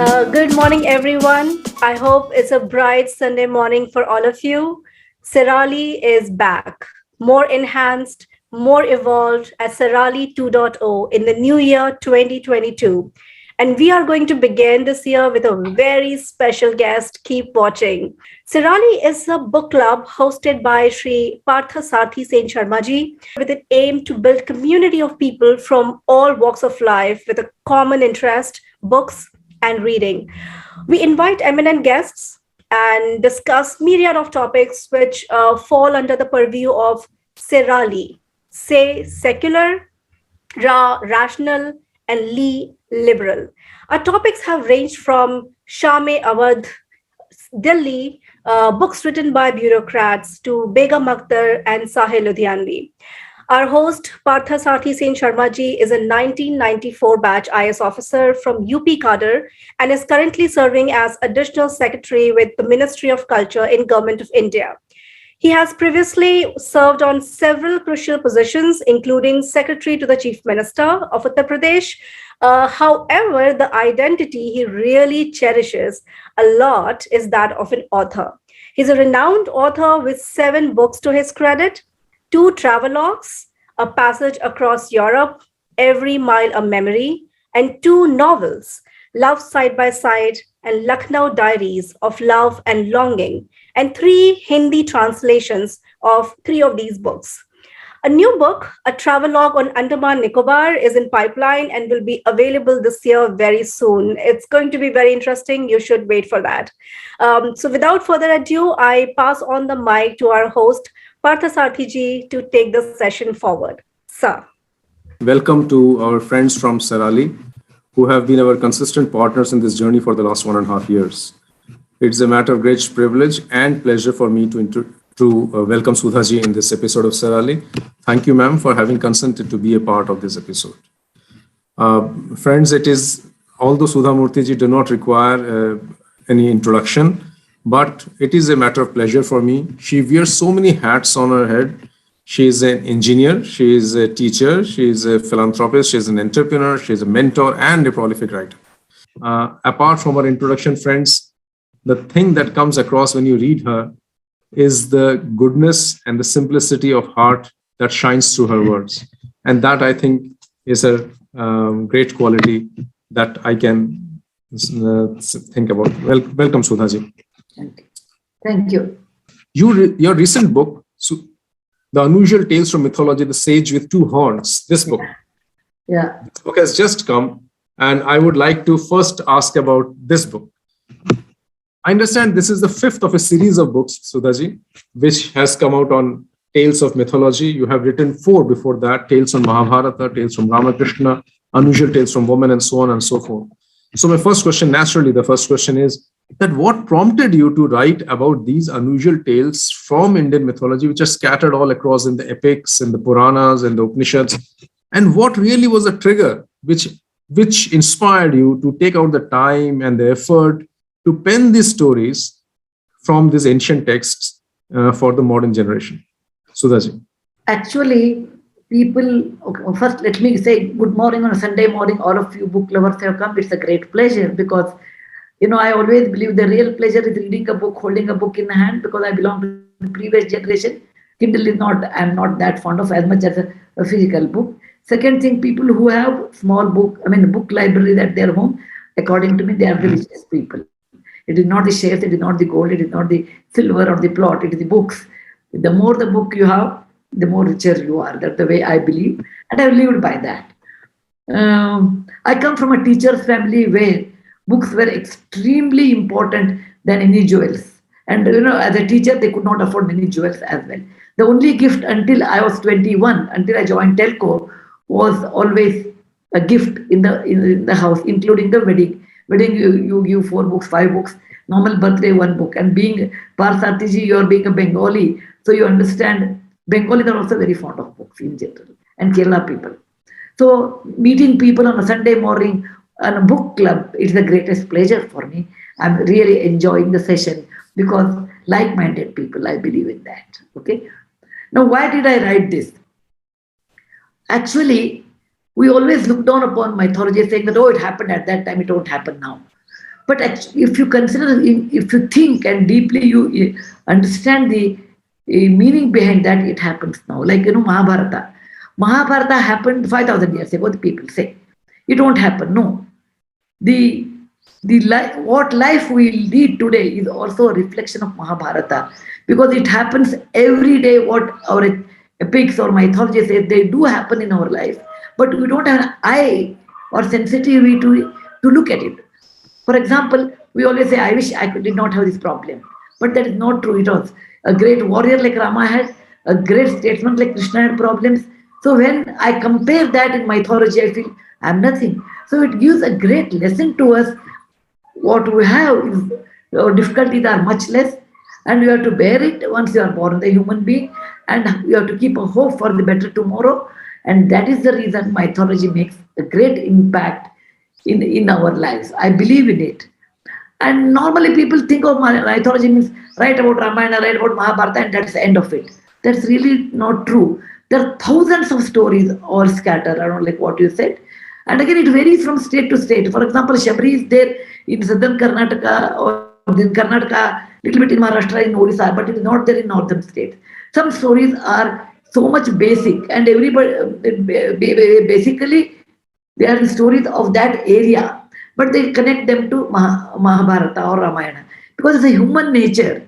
Good morning, everyone. I hope it's a bright Sunday morning for all of you. Serali is back, more enhanced, more evolved as Serali 2.0 in the new year 2022. And we are going to begin this year with a very special guest. Keep watching. Serali is a book club hosted by Sri Partha Sarthi Sen Sharmaji with an aim to build community of people from all walks of life with a common interest, books, and reading. We invite eminent guests and discuss myriad of topics which fall under the purview of Serali, say secular, rational, and Li liberal. Our topics have ranged from Shame Awadh, Delhi, books written by bureaucrats to Begum Akhtar and Sahil Ludhianvi. Our host, Partha Sarthi Sen Sharmaji, is a 1994 batch IS officer from UP Cadre and is currently serving as Additional Secretary with the Ministry of Culture in Government of India. He has previously served on several crucial positions, including Secretary to the Chief Minister of Uttar Pradesh. However, the identity he really cherishes a lot is that of an author. He's a renowned author with 7 books to his credit, 2 travelogues, A Passage Across Europe, Every Mile a Memory, and 2 novels, Love Side by Side and Lucknow Diaries of Love and Longing, and 3 Hindi translations of 3 of these books. A new book, a travelogue on Andaman Nicobar, is in pipeline and will be available this year very soon. It's going to be very interesting. You should wait for that. So without further ado, I pass on the mic to our host, Partha Sarthi ji, to take the session forward. Sir. Welcome to our friends from Serali, who have been our consistent partners in this journey for the last 1.5 years. It's a matter of great privilege and pleasure for me to welcome Sudha ji in this episode of Serali. Thank you, ma'am, for having consented to be a part of this episode. Friends, although Sudha Murthy ji do not require any introduction, but it is a matter of pleasure for me. She wears so many hats on her head. She is an engineer, she is a teacher, she is a philanthropist, she is an entrepreneur, she is a mentor and a prolific writer. Apart from her introduction, friends, the thing that comes across when you read her is the goodness and the simplicity of heart that shines through her words. And that, I think, is a great quality that I can think about. Welcome, Sudha ji. Thank you. Your recent book, The Unusual Tales from Mythology, The Sage with Two Horns, this book. Yeah. This book has just come, and I would like to first ask about this book. I understand this is the 5th of a series of books, Sudhaji, which has come out on Tales of Mythology. You have written 4 before that, Tales from Mahabharata, Tales from Ramakrishna, Unusual Tales from Women, and so on and so forth. So my first question, naturally, the first question is that what prompted you to write about these unusual tales from Indian mythology, which are scattered all across in the epics, in the Puranas, and the Upanishads, and what really was a trigger which inspired you to take out the time and the effort to pen these stories from these ancient texts for the modern generation? Sudhaji. Actually, first let me say good morning on a Sunday morning. All of you book lovers have come. It's a great pleasure because, I always believe the real pleasure is reading a book, holding a book in the hand, because I belong to the previous generation. Kindle I'm not that fond of as much as a physical book. Second thing, people who have small book libraries at their home, according to me, they are the richest people. It is not the shares, it is not the gold, it is not the silver or the plot, it is the books. The more the book you have, the more richer you are. That's the way I believe, and I lived by that. I come from a teacher's family where books were extremely important than any jewels. And as a teacher, they could not afford many jewels as well. The only gift until I was 21, until I joined Telco, was always a gift in the house, including the wedding. Wedding, you give 4 books, 5 books. Normal birthday, 1 book. And being Parsatiji, you are being a Bengali, so you understand Bengalis are also very fond of books in general, and Kerala people. So meeting people on a Sunday morning on a book club, it's the greatest pleasure for me. I'm really enjoying the session because like-minded people, I believe in that. Okay. Now, why did I write this? Actually, we always look down upon mythology saying that, oh, it happened at that time, it won't happen now. But actually, if you consider, if you think and deeply you understand the meaning behind that, it happens now. Like, Mahabharata. Mahabharata happened 5,000 years ago, the people say. It won't happen, no. The what life we lead today is also a reflection of Mahabharata, because it happens every day. What our epics or mythology says, they do happen in our life, but we don't have an eye or sensitivity to look at it. For example, we always say, I wish I did not have this problem. But that is not true. It was a great warrior like Rama had, a great statesman like Krishna had problems. So when I compare that in mythology, I feel I'm nothing. So it gives a great lesson to us. What we have is, our difficulties are much less, and we have to bear it once you are born the human being, and you have to keep a hope for the better tomorrow. And that is the reason mythology makes a great impact in our lives. I believe in it. And normally people think of mythology means write about Ramayana, write about Mahabharata, and that's the end of it. That's really not true. There are thousands of stories all scattered around, like what you said. And again, it varies from state to state. For example, Shabri is there in southern Karnataka, or in Karnataka, little bit in Maharashtra, in Odisha, but it is not there in northern states. Some stories are so much basic, and everybody basically they are the stories of that area, but they connect them to Mahabharata or Ramayana, because it's a human nature.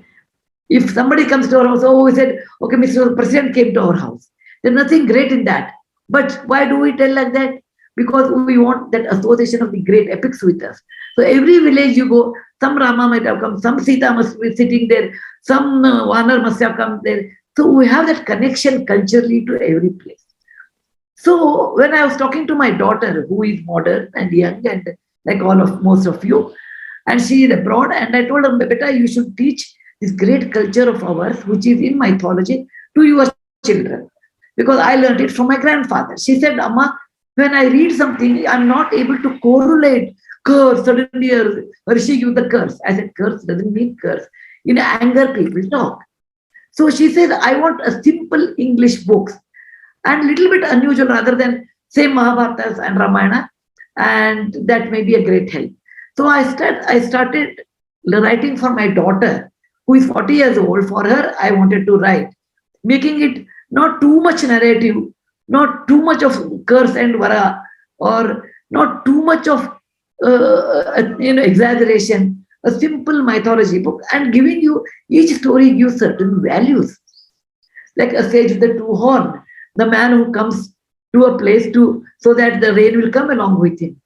If somebody comes to our house, oh, we said, okay, Mr. President came to our house. There's nothing great in that. But why do we tell like that? Because we want that association of the great epics with us. So every village you go, some Rama might have come, some Sita must be sitting there, some Vanar must have come there. So we have that connection culturally to every place. So when I was talking to my daughter, who is modern and young, and like most of you, and she is abroad, and I told her, Beta, you should teach this great culture of ours, which is in mythology, to your children, because I learned it from my grandfather. She said, Amma, when I read something, I'm not able to correlate curse. Suddenly, Rishi give the curse. I said, curse doesn't mean curse. In anger, people talk. So she said, I want a simple English books, and little bit unusual rather than same Mahabharatas and Ramayana, and that may be a great help. So I started writing for my daughter, who is 40 years old. For her, I wanted to write, making it not too much narrative, not too much of curse and vara, or not too much of exaggeration. A simple mythology book, and giving you, each story gives certain values, like a sage with the two horns, the man who comes to a place so that the rain will come along with him.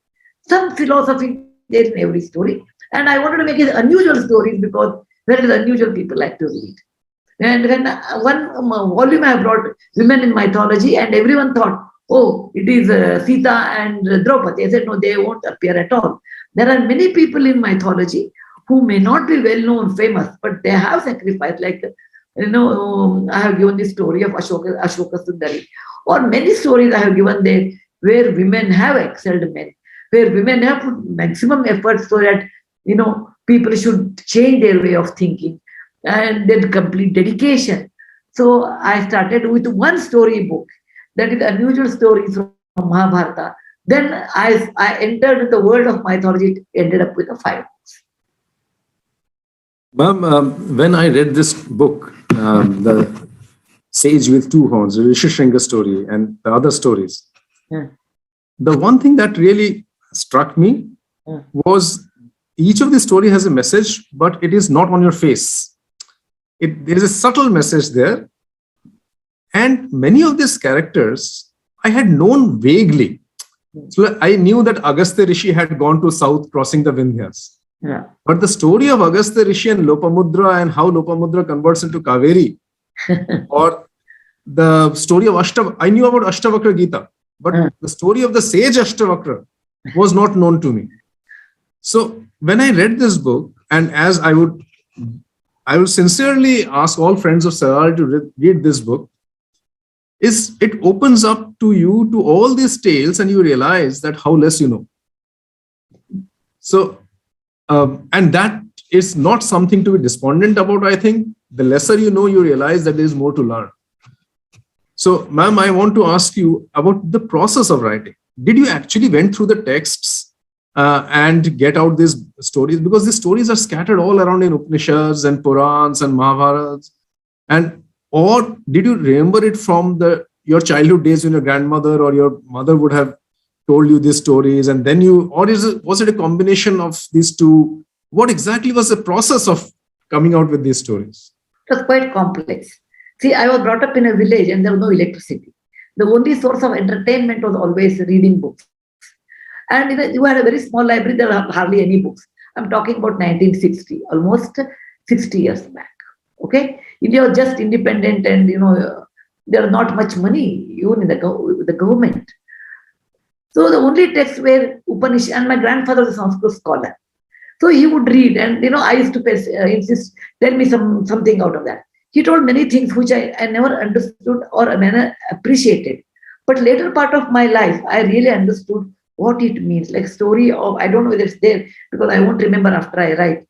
Some philosophy there in every story. And I wanted to make it unusual stories, because very unusual people like to read. And when one volume I brought women in mythology, and everyone thought, oh, it is Sita and Draupadi. I said, no, they won't appear at all. There are many people in mythology who may not be well known, famous, but they have sacrificed. Like, I have given the story of Ashoka Sundari, or many stories I have given there where women have excelled men, where women have put maximum effort so that, people should change their way of thinking, and then complete dedication. So I started with one story book, that is unusual stories from Mahabharata. Then I entered the world of mythology. It ended up with a 5 books. Ma'am, when I read this book, the Sage with Two Horns, the Rishishringa story, and the other stories, the one thing that really struck me was each of the story has a message, but it is not on your face. There is a subtle message there. And many of these characters I had known vaguely. So I knew that Agastya Rishi had gone to south crossing the Vindhyas. Yeah. But the story of Agastya Rishi and Lopamudra, and how Lopamudra converts into Kaveri, or the story of I knew about Ashtavakra Gita, but the story of the sage Ashtavakra was not known to me. So when I read this book, and as I would sincerely ask all friends of Saral to read this book, is it opens up to you to all these tales, and you realize that how less you know. So, and that is not something to be despondent about. I think the lesser you know, you realize that there is more to learn. So, ma'am, I want to ask you about the process of writing. Did you actually went through the texts and get out these stories, because these stories are scattered all around in Upanishads and Purans and Mahabharats. And or did you remember it from your childhood days when your grandmother or your mother would have told you these stories, and then was it a combination of these two? What exactly was the process of coming out with these stories? It was quite complex. See, I was brought up in a village and there was no electricity. The only source of entertainment was always reading books. And you had a very small library, there are hardly any books. I'm talking about 1960, almost 60 years back. Okay? India was just independent, and there are not much money even in the government. So the only texts were Upanishad, and my grandfather was a Sanskrit scholar. So he would read, and I used to insist, tell me something out of that. He told many things which I never understood or never appreciated. But later part of my life, I really understood what it means. Like story of, I don't know whether it's there because I won't remember after I write.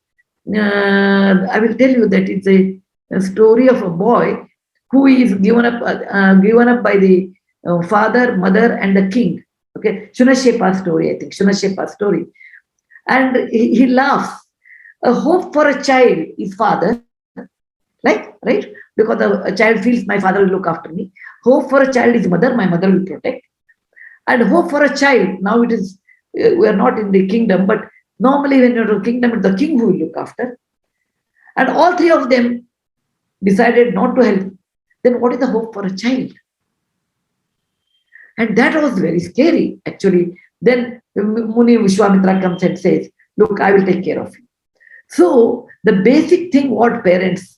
I will tell you that it's a story of a boy who is given up by the father, mother, and the king. Okay, Shunashepa story, I think, Shunashepa story. And he laughs. A hope for a child is father, right? Because a child feels my father will look after me. Hope for a child is mother, my mother will protect. And hope for a child, now it is, we are not in the kingdom, but normally when you're in the kingdom, it's the king who will look after. And all three of them decided not to help. Then what is the hope for a child? And that was very scary, actually. Then Muni Vishwamitra comes and says, look, I will take care of you. So the basic thing what parents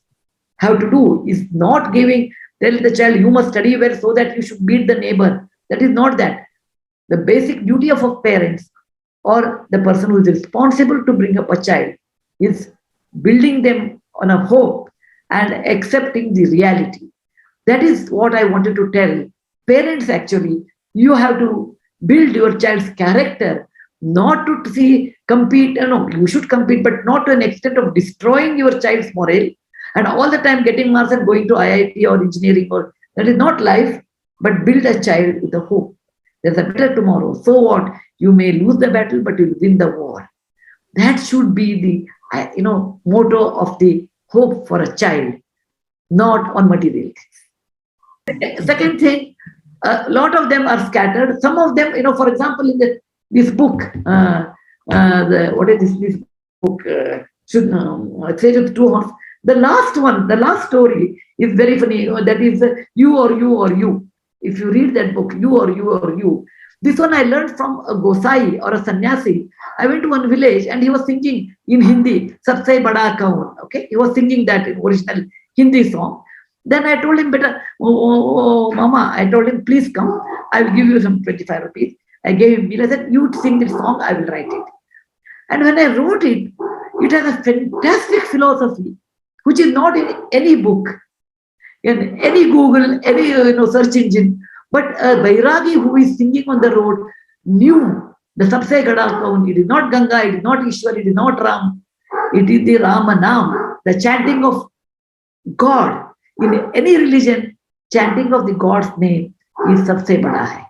have to do is not tell the child, you must study well so that you should beat the neighbor. That is not that. The basic duty of a parents or the person who is responsible to bring up a child is building them on a hope and accepting the reality. That is what I wanted to tell parents. Actually, you have to build your child's character, not to compete. No, you should compete, but not to an extent of destroying your child's morale and all the time getting marks and going to IIT or engineering. That is not life, but build a child with a hope. There's a better tomorrow. So what? You may lose the battle, but you'll win the war. That should be the motto of the hope for a child, not on material things. Second thing, a lot of them are scattered. Some of them, for example, in this book, what is this book? Sage of Two Horns. The last story is very funny. That is you or you or you. If you read that book, you or you or you. This one I learned from a Gosai or a sannyasi. I went to one village and he was singing in Hindi, Sabse Bada Kaun. Okay, he was singing that in original Hindi song. Then I told him, better, Mama, I told him, please come. I will give you some 25 rupees. I gave him, I said, you sing this song, I will write it. And when I wrote it, it has a fantastic philosophy, which is not in any book, in any Google, any search engine. But a Bairagi who is singing on the road knew the Sabse Gada Kaun. It is not Ganga, it is not Ishwar, it is not Ram. It is the Ramanam, the chanting of God. In any religion, chanting of the God's name is Sabse Bada Hai.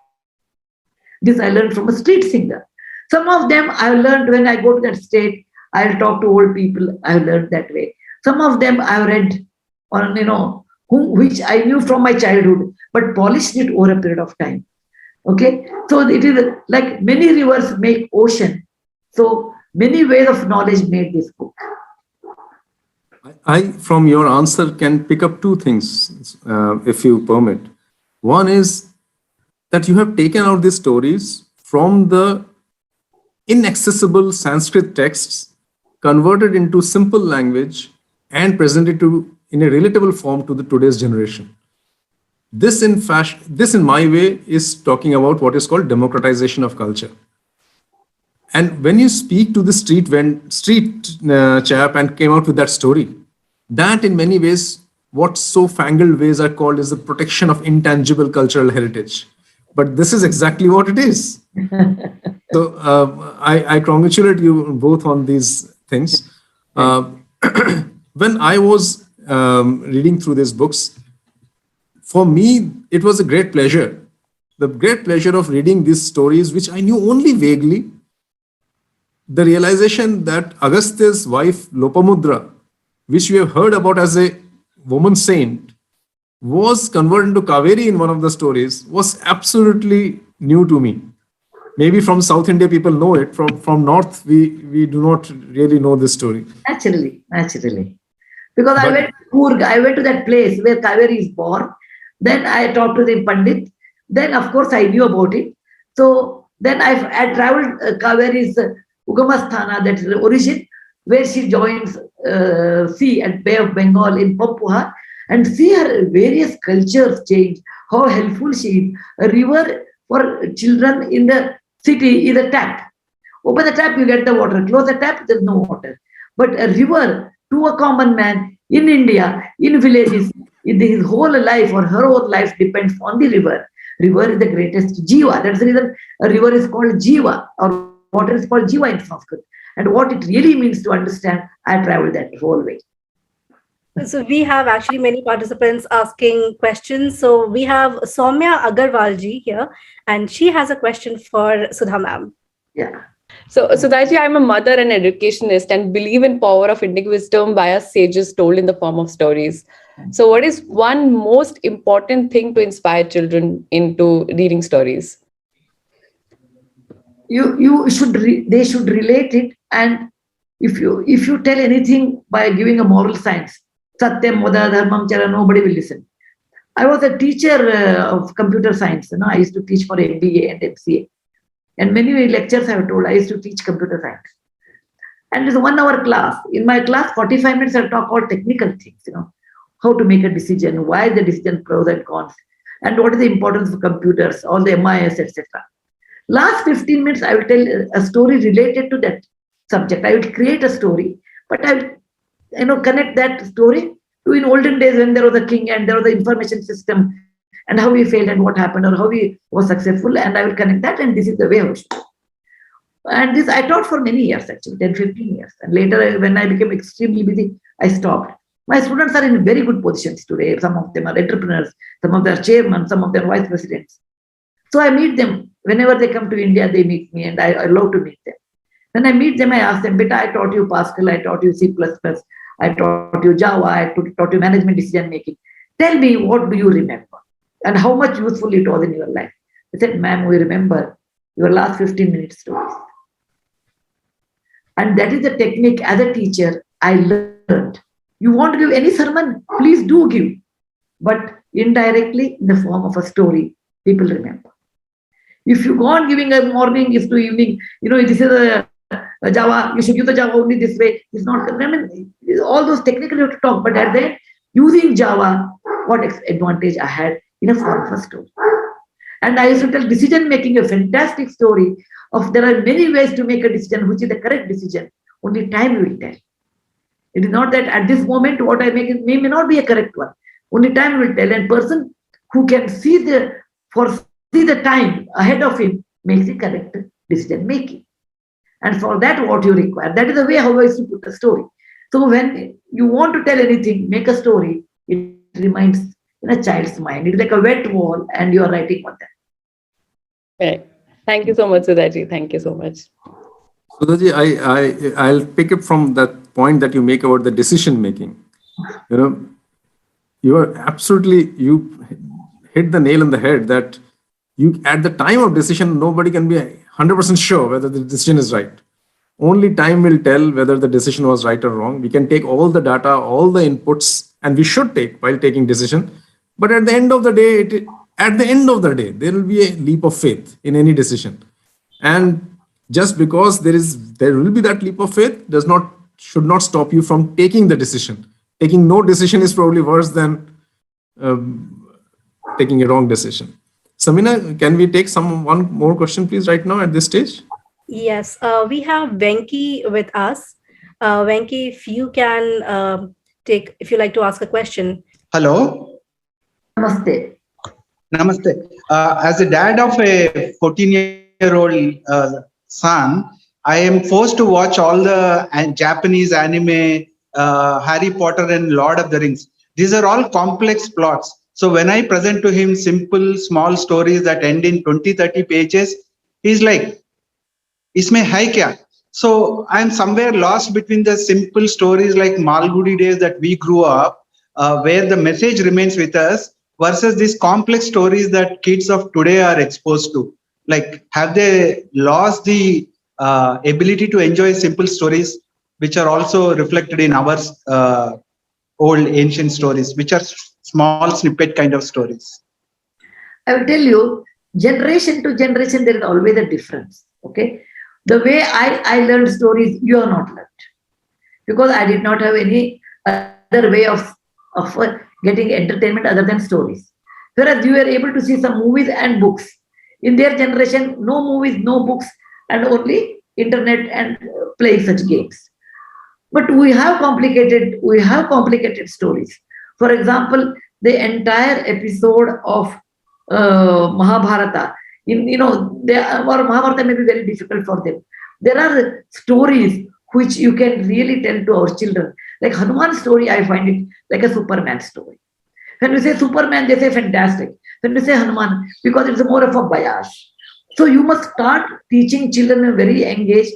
This I learned from a street singer. Some of them I learned when I go to that state, I'll talk to old people. I learned that way. Some of them I read on, which I knew from my childhood, but polished it over a period of time. Okay, so it is like many rivers make ocean. So many ways of knowledge made this book. I, from your answer, can pick up two things, if you permit. One is that you have taken out these stories from the inaccessible Sanskrit texts, converted into simple language, and presented in a relatable form to the today's generation. This, in my way, is talking about what is called democratization of culture. And when you speak to the street chap and came out with that story, that in many ways, what so fangled ways are called is the protection of intangible cultural heritage. But this is exactly what it is. So I congratulate you both on these things. When I was reading through these books, for me, it was a great pleasure. The great pleasure of reading these stories, which I knew only vaguely, the realization that Agastya's wife Lopamudra, which we have heard about as a woman saint, was converted into Kaveri in one of the stories, was absolutely new to me. Maybe from South India people know it. From North, we do not really know this story. Naturally. Because I went to Coorg, I went to that place where Kaveri is born. Then I talked to the Pandit. Then, of course, I knew about it. So then I traveled Kaveri's Ugamasthana, that is the origin, where she joins sea at Bay of Bengal in Pampua, and see her various cultures change, how helpful she is. A river for children in the city is a tap. Open the tap, you get the water. Close the tap, there's no water. But a river to a common man in India, in villages, his whole life or her whole life depends on the river. River is the greatest jiva. That's the reason a river is called jiva, or water is called jiva in Sanskrit. And what it really means to understand, I traveled that whole way. So we have actually many participants asking questions. So we have Soumya Agarwalji here, and she has a question for Sudha ma'am. Yeah. So, Sudhaji, I'm a mother and educationist and believe in power of Indic wisdom via sages told in the form of stories. So what is one most important thing to inspire children into reading stories? They should relate it, and if you tell anything by giving a moral science, Satyam Vada Dharmam Chara, nobody will listen. I was a teacher of computer science. I used to teach for MBA and MCA. And many lectures I have told, I used to teach computer science. And it's a 1 hour class. In my class, 45 minutes I talk about technical things, how to make a decision, why the decision, pros and cons, and what is the importance of computers, all the MIS, etc. Last 15 minutes, I will tell a story related to that subject. I will create a story, but I will connect that story to in olden days when there was a king and there was the information system, and how we failed and what happened, or how we was successful, and I will connect that, and this is the way I should. And this I taught for many years, actually, 10, 15 years. And later, when I became extremely busy, I stopped. My students are in very good positions today. Some of them are entrepreneurs, some of them are chairmen, some of them are vice presidents. So I meet them. Whenever they come to India, they meet me, and I love to meet them. When I meet them, I ask them, Beta, I taught you Pascal, I taught you C++, I taught you Java, I taught you management decision making. Tell me, what do you remember? And how much useful it was in your life. I said, ma'am, we remember your last 15 minutes stories. And that is the technique as a teacher I learned. You want to give any sermon, please do give. But indirectly, in the form of a story, people remember. If you go on giving a morning is to evening, this is a Java, you should give the Java only this way. It's not, all those technical you have to talk, but at the end, using Java, what advantage I had in a form of a story. And I used to tell decision making a fantastic story of there are many ways to make a decision, which is the correct decision. Only time will tell. It is not that at this moment what I make may not be a correct one. Only time will tell. And person who can see the time ahead of him makes the correct decision making. And for that, what you require, that is the way how I used to put a story. So when you want to tell anything, make a story, it reminds in a child's mind. It's like a wet wall and you are writing on that. Right. Thank you so much, Sudhaji. Thank you so much. Sudhaji, I'll pick up from that point that you make about the decision making. You are absolutely, you hit the nail on the head that you, at the time of decision, nobody can be 100% sure whether the decision is right. Only time will tell whether the decision was right or wrong. We can take all the data, all the inputs, and we should take while taking decision. But at the end of the day, there will be a leap of faith in any decision. And just because there will be that leap of faith should not stop you from taking the decision. Taking no decision is probably worse than taking a wrong decision. Samina, can we take one more question, please, right now at this stage? Yes, we have Venki with us. Venki, if you can if you like to ask a question. Hello. Namaste. Namaste. As a dad of a 14-year-old son, I am forced to watch all the Japanese anime, Harry Potter and Lord of the Rings. These are all complex plots. So when I present to him simple, small stories that end in 20-30 pages, he's like, "Isme hai kya?" So I'm somewhere lost between the simple stories like Malgudi days that we grew up, where the message remains with us, versus these complex stories that kids of today are exposed to. Like, have they lost the ability to enjoy simple stories, which are also reflected in our old ancient stories, which are small snippet kind of stories? I will tell you, generation to generation, there is always a difference. Okay. The way I learned stories, you are not learned. Because I did not have any other way of getting entertainment other than stories. Whereas you were able to see some movies and books. In their generation, no movies, no books, and only internet and playing such games. But we have complicated stories. For example, the entire episode of Mahabharata. Or Mahabharata may be very difficult for them. There are stories which you can really tell to our children. Like Hanuman's story, I find it like a Superman story. When we say Superman, they say fantastic. When we say Hanuman, because it's more of a bias. So you must start teaching children very engaged.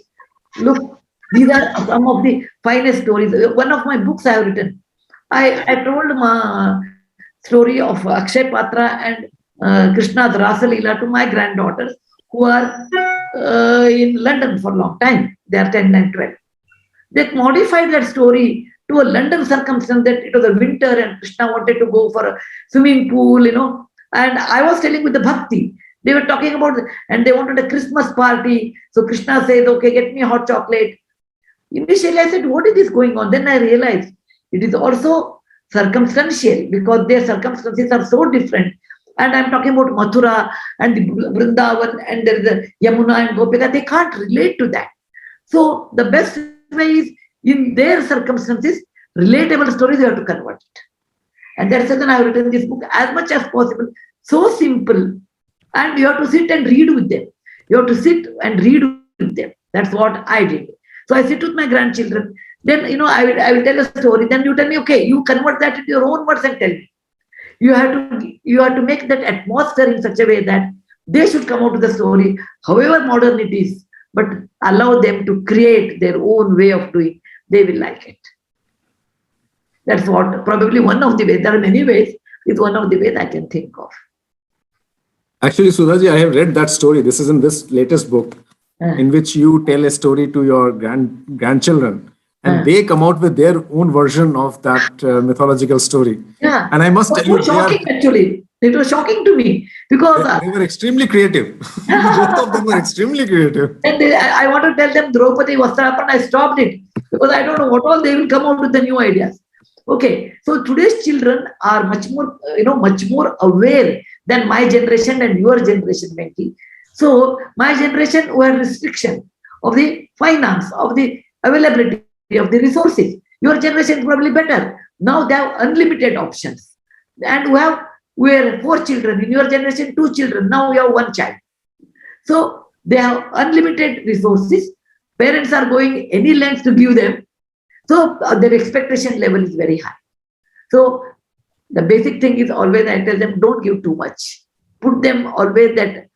Look, these are some of the finest stories. One of my books I have written. I told my story of Akshay Patra and Krishna's Rasa Leela to my granddaughters who are in London for a long time. They are 10 and 12. They modified that story to a London circumstance that it was a winter and Krishna wanted to go for a swimming pool, And I was telling with the bhakti. They were talking about, and they wanted a Christmas party. So Krishna says, okay, get me hot chocolate. Initially, I said, what is this going on? Then I realized it is also circumstantial because their circumstances are so different. And I'm talking about Mathura and the Vrindavan and there is the Yamuna and Gopika. They can't relate to that. So the best way is in their circumstances, relatable stories you have to convert it. And that's the reason I have written this book as much as possible. So simple. And you have to sit and read with them. You have to sit and read with them. That's what I did. So I sit with my grandchildren. Then, I will tell a story. Then you tell me, okay, you convert that into your own words and tell me. You have to make that atmosphere in such a way that they should come out to the story, however modern it is, but allow them to create their own way of doing. They will like it. That's what probably one of the ways. There are many ways. It's one of the ways I can think of. Actually, Sudhaji, I have read that story. This is in this latest book, in which you tell a story to your grandchildren, and they come out with their own version of that mythological story. Yeah. And I must tell you, actually. It was shocking to me because they were extremely creative. Both of them were extremely creative. And I want to tell them Draupadi Vastrappan. I stopped it because I don't know what all they will come out with the new ideas. Okay, so today's children are much more aware than my generation and your generation, Venki. So my generation were restriction of the finance, of the availability of the resources. Your generation is probably better. Now they have unlimited options. And we have 4 children. In your generation, 2 children. Now we have 1 child. So they have unlimited resources. Parents are going any lengths to give them. So their expectation level is very high. So the basic thing is always I tell them, don't give too much. Put them always that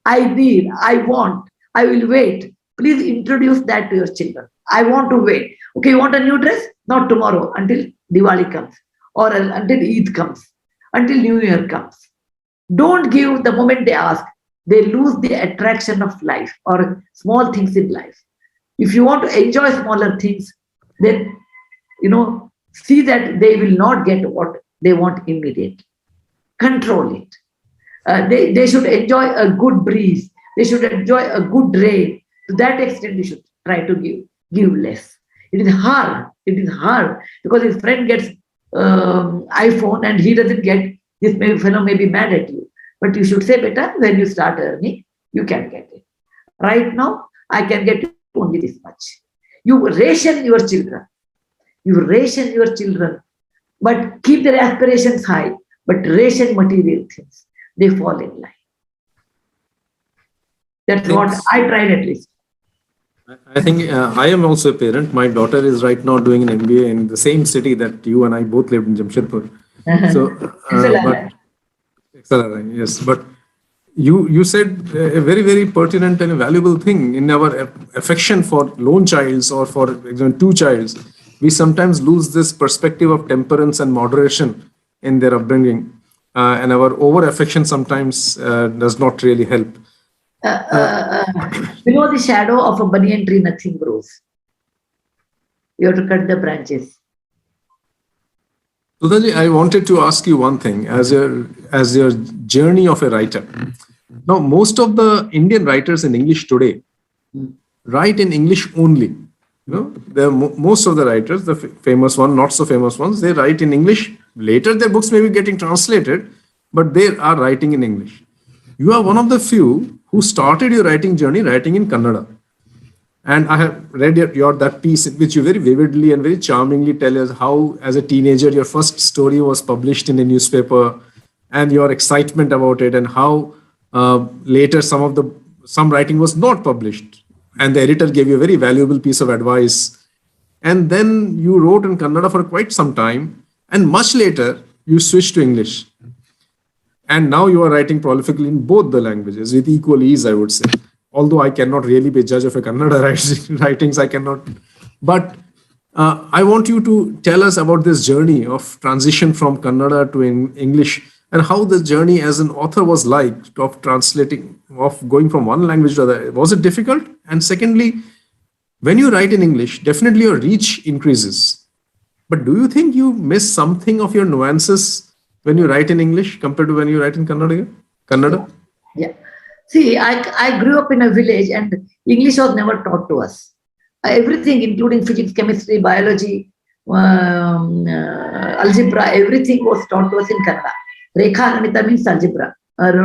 I need, I want, I will wait. Please introduce that to your children. I want to wait. Okay, you want a new dress? Not tomorrow, until Diwali comes or until Eid comes, until New Year comes. Don't give the moment they ask. They lose the attraction of life or small things in life. If you want to enjoy smaller things, then, see that they will not get what they want immediately. Control it. They should enjoy a good breeze. They should enjoy a good rain. To that extent, they should try to give less. It is hard. It is hard because his friend gets iPhone and he doesn't get, this fellow may be mad at you. But you should say, better, when you start earning, you can get it. Right now, I can get only this much. You ration your children. But keep their aspirations high. But ration material things. They fall in line. That's what I tried at least. I think I am also a parent. My daughter is right now doing an MBA in the same city that you and I both lived in, Jamshedpur. So, XLRI. XLRI, yes. But You said a very, very pertinent and a valuable thing. In our affection for lone childs or for example, two childs, we sometimes lose this perspective of temperance and moderation in their upbringing, and our over affection sometimes does not really help. Below the shadow of a banyan tree, nothing grows. You have to cut the branches. Sudhaji, I wanted to ask you one thing as your journey of a writer. Now, most of the Indian writers in English today write in English only. Most of the writers, the famous one, not so famous ones, they write in English. Later, their books may be getting translated, but they are writing in English. You are one of the few who started your writing journey writing in Kannada. And I have read your that piece in which you very vividly and very charmingly tell us how, as a teenager, your first story was published in a newspaper, and your excitement about it, and how later some writing was not published, and the editor gave you a very valuable piece of advice. And then you wrote in Kannada for quite some time, and much later you switched to English. And now you are writing prolifically in both the languages with equal ease, I would say. Although I cannot really be a judge of a Kannada writings, I cannot. But I want you to tell us about this journey of transition from Kannada to English, and how the journey as an author was like, of translating, of going from one language to other. Was it difficult? And secondly, when you write in English, definitely your reach increases. But do you think you miss something of your nuances when you write in English compared to when you write in Kannada? Yeah. See, I grew up in a village and English was never taught to us. Everything, including physics, chemistry, biology, algebra, everything was taught to us in Kannada. Rekha Ganita means algebra,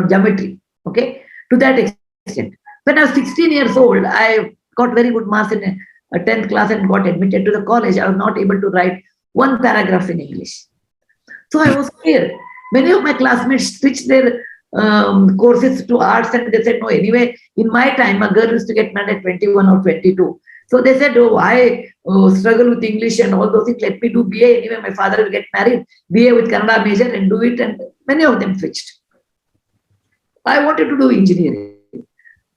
geometry. Okay, to that extent. When I was 16 years old, I got very good marks in a 10th class and got admitted to the college. I was not able to write one paragraph in English. So I was scared. Many of my classmates switched their courses to arts, and they said, no, anyway, in my time, a girl used to get married at 21 or 22. So they said, oh, I struggle with English and all those things. Let me do BA. Anyway, my father will get married, BA with Kannada major and do it. And many of them switched. I wanted to do engineering.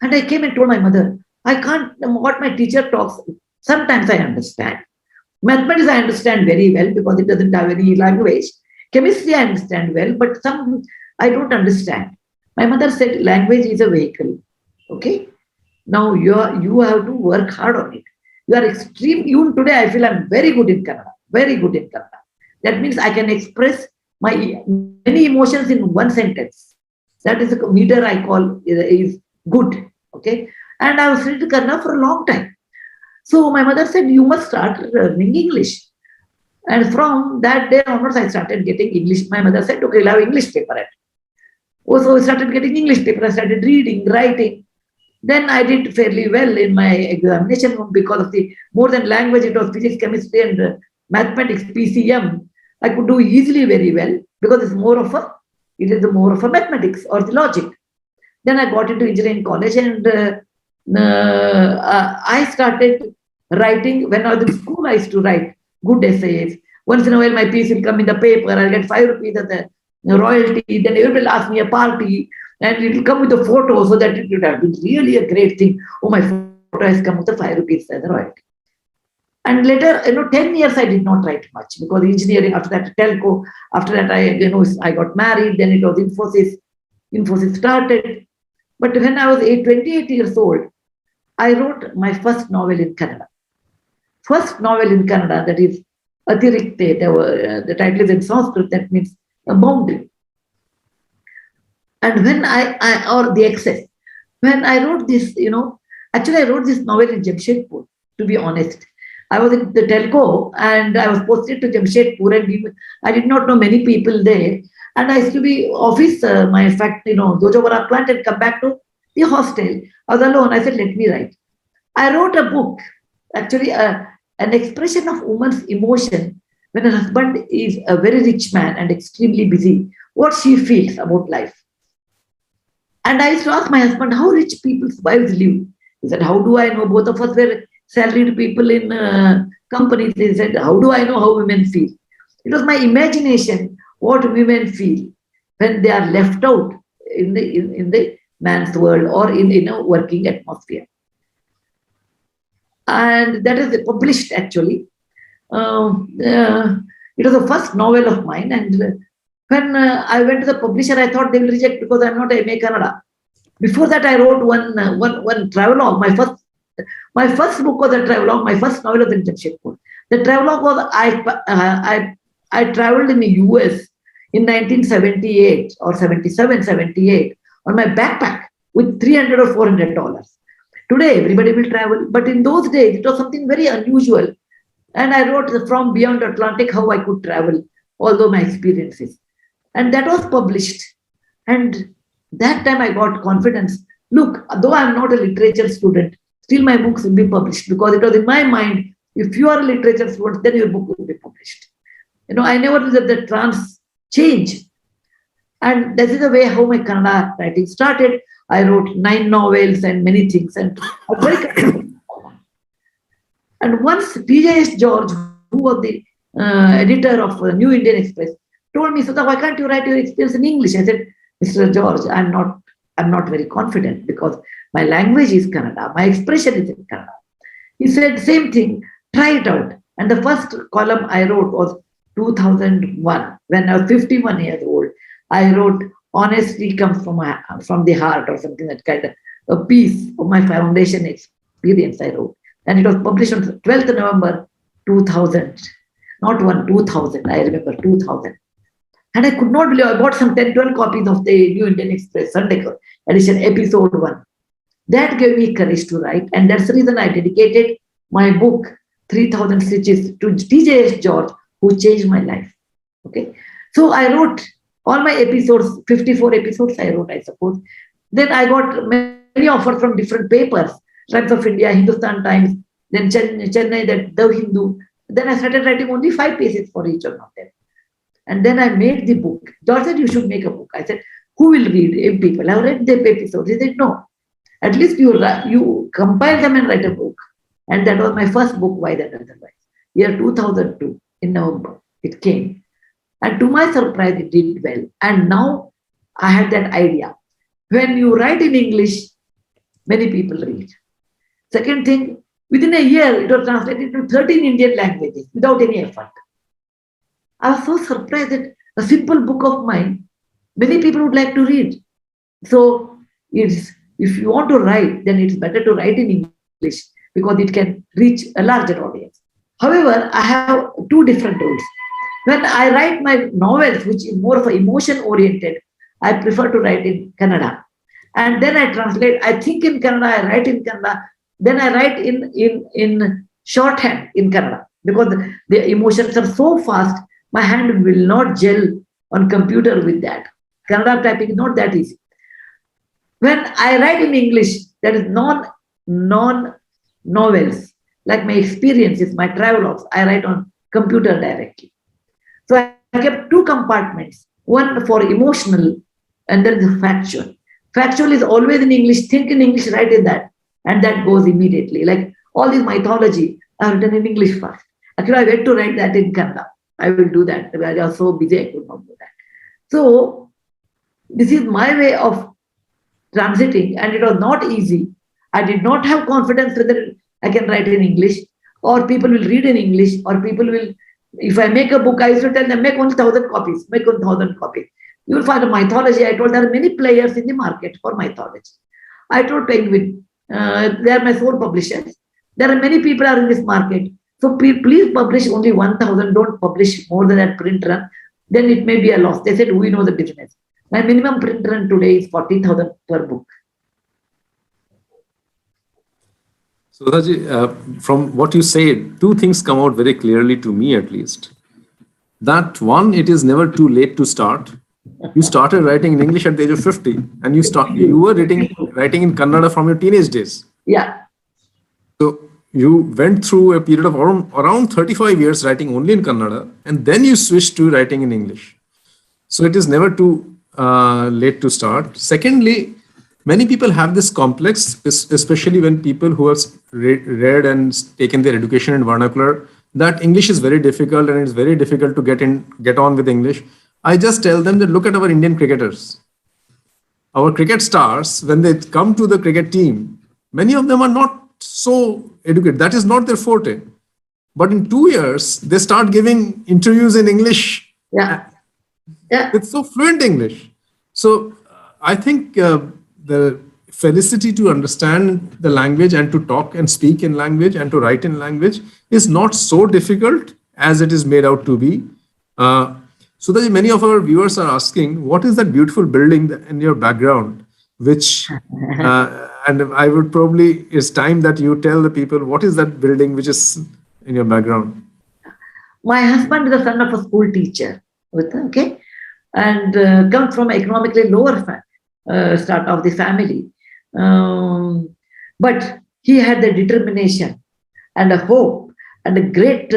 And I came and told my mother, I can't, what my teacher talks, sometimes I understand. Mathematics I understand very well because it doesn't have any language. Chemistry I understand well, but some I don't understand. My mother said language is a vehicle. Okay. Now you have to work hard on it. You are extreme. Even today, I feel I'm very good in Kannada. Very good in Kannada. That means I can express my many emotions in one sentence. That is a meter I call is good. Okay. And I was studying Kannada for a long time. So my mother said, you must start learning English. And from that day onwards, I started getting English. My mother said, okay, you'll have English paper at. Also, I started getting English paper. I started reading, writing. Then I did fairly well in my examination because of the more than language, it was physics, chemistry, and mathematics, PCM. I could do easily very well because it is more of a mathematics or the logic. Then I got into engineering college, and I started writing. When I was in school, I used to write good essays. Once in a while, my piece will come in the paper. I'll get 5 rupees as a royalty. Then everybody will ask me a party, and it will come with a photo, so that it would have been really a great thing. Oh, my photo has come with the 5 rupees as a royalty. And later, 10 years I did not write much because engineering. After that, telco. After that, I got married. Then it was Infosys. Infosys started. But when I was 28 years old, I wrote my first novel in Kannada. First novel in Kannada, that is Atirikte. The title is in Sanskrit, that means a boundary. And when or the excess, when I wrote this, actually I wrote this novel in Jamshedpur, to be honest. I was in the telco and I was posted to Jamshedpur, and I did not know many people there. And I used to be office, in fact, Dojobara plant, and come back to the hostel. I was alone. I said, let me write. I wrote a book, actually an expression of woman's emotion when her husband is a very rich man and extremely busy, what she feels about life. And I used to ask my husband, how rich people's wives live? He said, how do I know? Both of us were salaried people in companies. He said, how do I know how women feel? It was my imagination what women feel when they are left out in the man's world or in a working atmosphere. And that is published actually. It was the first novel of mine, and when I went to the publisher, I thought they will reject because I'm not MA Kannada. Before that, I wrote one travelogue. My first book was a travelogue. My first novel was in Jamshedpur. The travelogue was I traveled in the US in 1978 or 77, 78 on my backpack with $300 or $400. Today, everybody will travel, but in those days, it was something very unusual. And I wrote From Beyond Atlantic, how I could travel, although my experiences. And that was published. And that time I got confidence. Look, though I'm not a literature student, still my books will be published because it was in my mind, if you are a literature student, then your book will be published. I never knew that the trans change. And that is the way how my Kannada writing started. I wrote 9 novels and many things. And I'm very confident. And once T.J.S. George, who was the editor of New Indian Express, told me, Sudha, why can't you write your experience in English? I said, Mr. George, I'm not very confident because my language is Kannada, my expression is in Kannada. He said, same thing, try it out. And the first column I wrote was 2001, when I was 51 years old. I wrote, Honesty Comes from the Heart, or something that kind of a piece of my foundation experience I wrote. And it was published on 12th November 2000. Not 2000, I remember 2000. And I could not believe, I bought some 10-12 copies of the New Indian Express Sunday edition, episode 1. That gave me courage to write. And that's the reason I dedicated my book, 3000 Stitches, to T.J.S. George, who changed my life. Okay. So I wrote all my episodes, 54 episodes I wrote, I suppose. Then I got many offers from different papers, Times of India, Hindustan Times, then Chennai, The Hindu. Then I started writing only 5 pages for each one of them. And then I made the book. George said, you should make a book. I said, who will read? If people have read the episodes. He said, no. At least you compile them and write a book. And that was my first book, Why That Otherwise. Year 2002, in November, it came. And to my surprise, it did well. And now I had that idea. When you write in English, many people read. Second thing, within a year, it was translated to 13 Indian languages without any effort. I was so surprised that a simple book of mine, many people would like to read. So if you want to write, then it's better to write in English because it can reach a larger audience. However, I have 2 different rules. When I write my novels, which is more of an emotion-oriented, I prefer to write in Kannada. And then I translate, I think in Kannada, I write in Kannada, then I write in shorthand in Kannada because the emotions are so fast, my hand will not gel on computer with that. Kannada typing is not that easy. When I write in English, that is non-novels, like my experiences, my travelogues, I write on computer directly. So I kept 2 compartments, one for emotional and then the factual. Factual is always in English, think in English, write in that, and that goes immediately. Like all this mythology, I've written in English first. Actually, I went to write that in Kannada. I will do that. I was so busy, I could not do that. So this is my way of transiting, and it was not easy. I did not have confidence whether I can write in English or people will read in English or people will, if I make a book, I used to tell them, make only 1,000 copies, make 1,000 copies. You will find a mythology. I told there are many players in the market for mythology. I told Penguin, they are my sole publishers. There are many people are in this market. So please publish only 1,000. Don't publish more than that print run. Then it may be a loss. They said, we know the difference. My minimum print run today is 40,000 per book. So, Sudhaji, from what you say, 2 things come out very clearly to me, at least. That one, it is never too late to start. You started writing in English at the age of 50, and you were writing in Kannada from your teenage days. Yeah. So you went through a period of around 35 years writing only in Kannada, and then you switched to writing in English. So it is never too late to start. Secondly, many people have this complex, especially when people who have read and taken their education in vernacular, that English is very difficult and it's very difficult to get on with English. I just tell them that look at our Indian cricketers. our cricket stars, when they come to the cricket team, many of them are not so educated. That is not their forte. But in 2 years, they start giving interviews in English. Yeah. Yeah. It's so fluent English. So I think the felicity to understand the language and to talk and speak in language and to write in language is not so difficult as it is made out to be. So that many of our viewers are asking, what is that beautiful building in your background? Which, and I would probably, it's time that you tell the people, what is that building which is in your background? My husband is the son of a school teacher, okay, and comes from economically lower start of the family. But he had the determination and a hope and a great,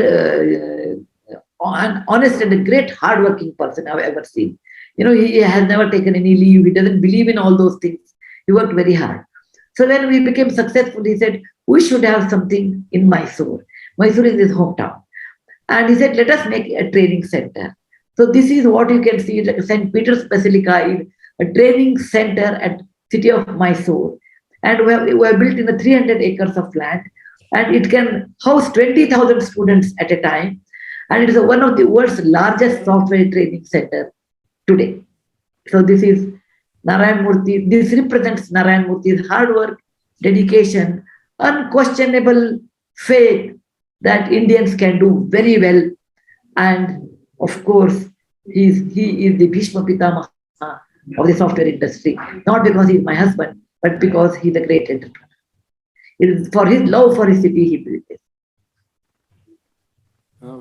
honest and a great hardworking person I've ever seen. You know, he has never taken any leave. He doesn't believe in all those things. He worked very hard. So when we became successful, he said, we should have something in Mysore. Mysore is his hometown. And he said, let us make a training center. So this is what you can see, like St. Peter's Basilica is a training center at city of Mysore. And we have built in a 300 acres of land. And it can house 20,000 students at a time. And it is one of the world's largest software training center today. So this is Narayan Murthy. This represents Narayan Murthy's hard work, dedication, unquestionable faith that Indians can do very well. And of course, he is the Bhishma Pitamaha of the software industry. Not because he is my husband, but because he's a great entrepreneur. It is for his love for his city he built it.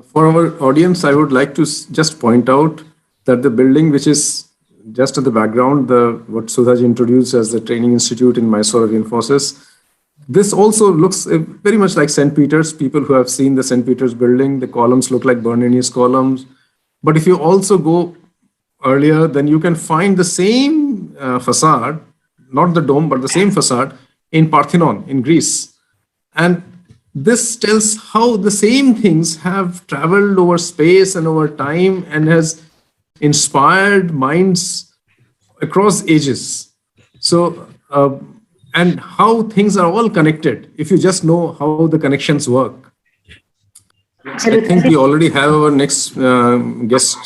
For our audience, I would like to just point out that the building which is just at the background, what Sudhaji introduced as the training institute in Mysore of Infosys, this also looks very much like St. Peter's. People who have seen the St. Peter's building, the columns look like Bernini's columns. But if you also go earlier, then you can find the same facade, not the dome, but the same facade in Parthenon in Greece. And this tells how the same things have traveled over space and over time and has inspired minds across ages. So, and how things are all connected if you just know how the connections work. I think we already have our next guest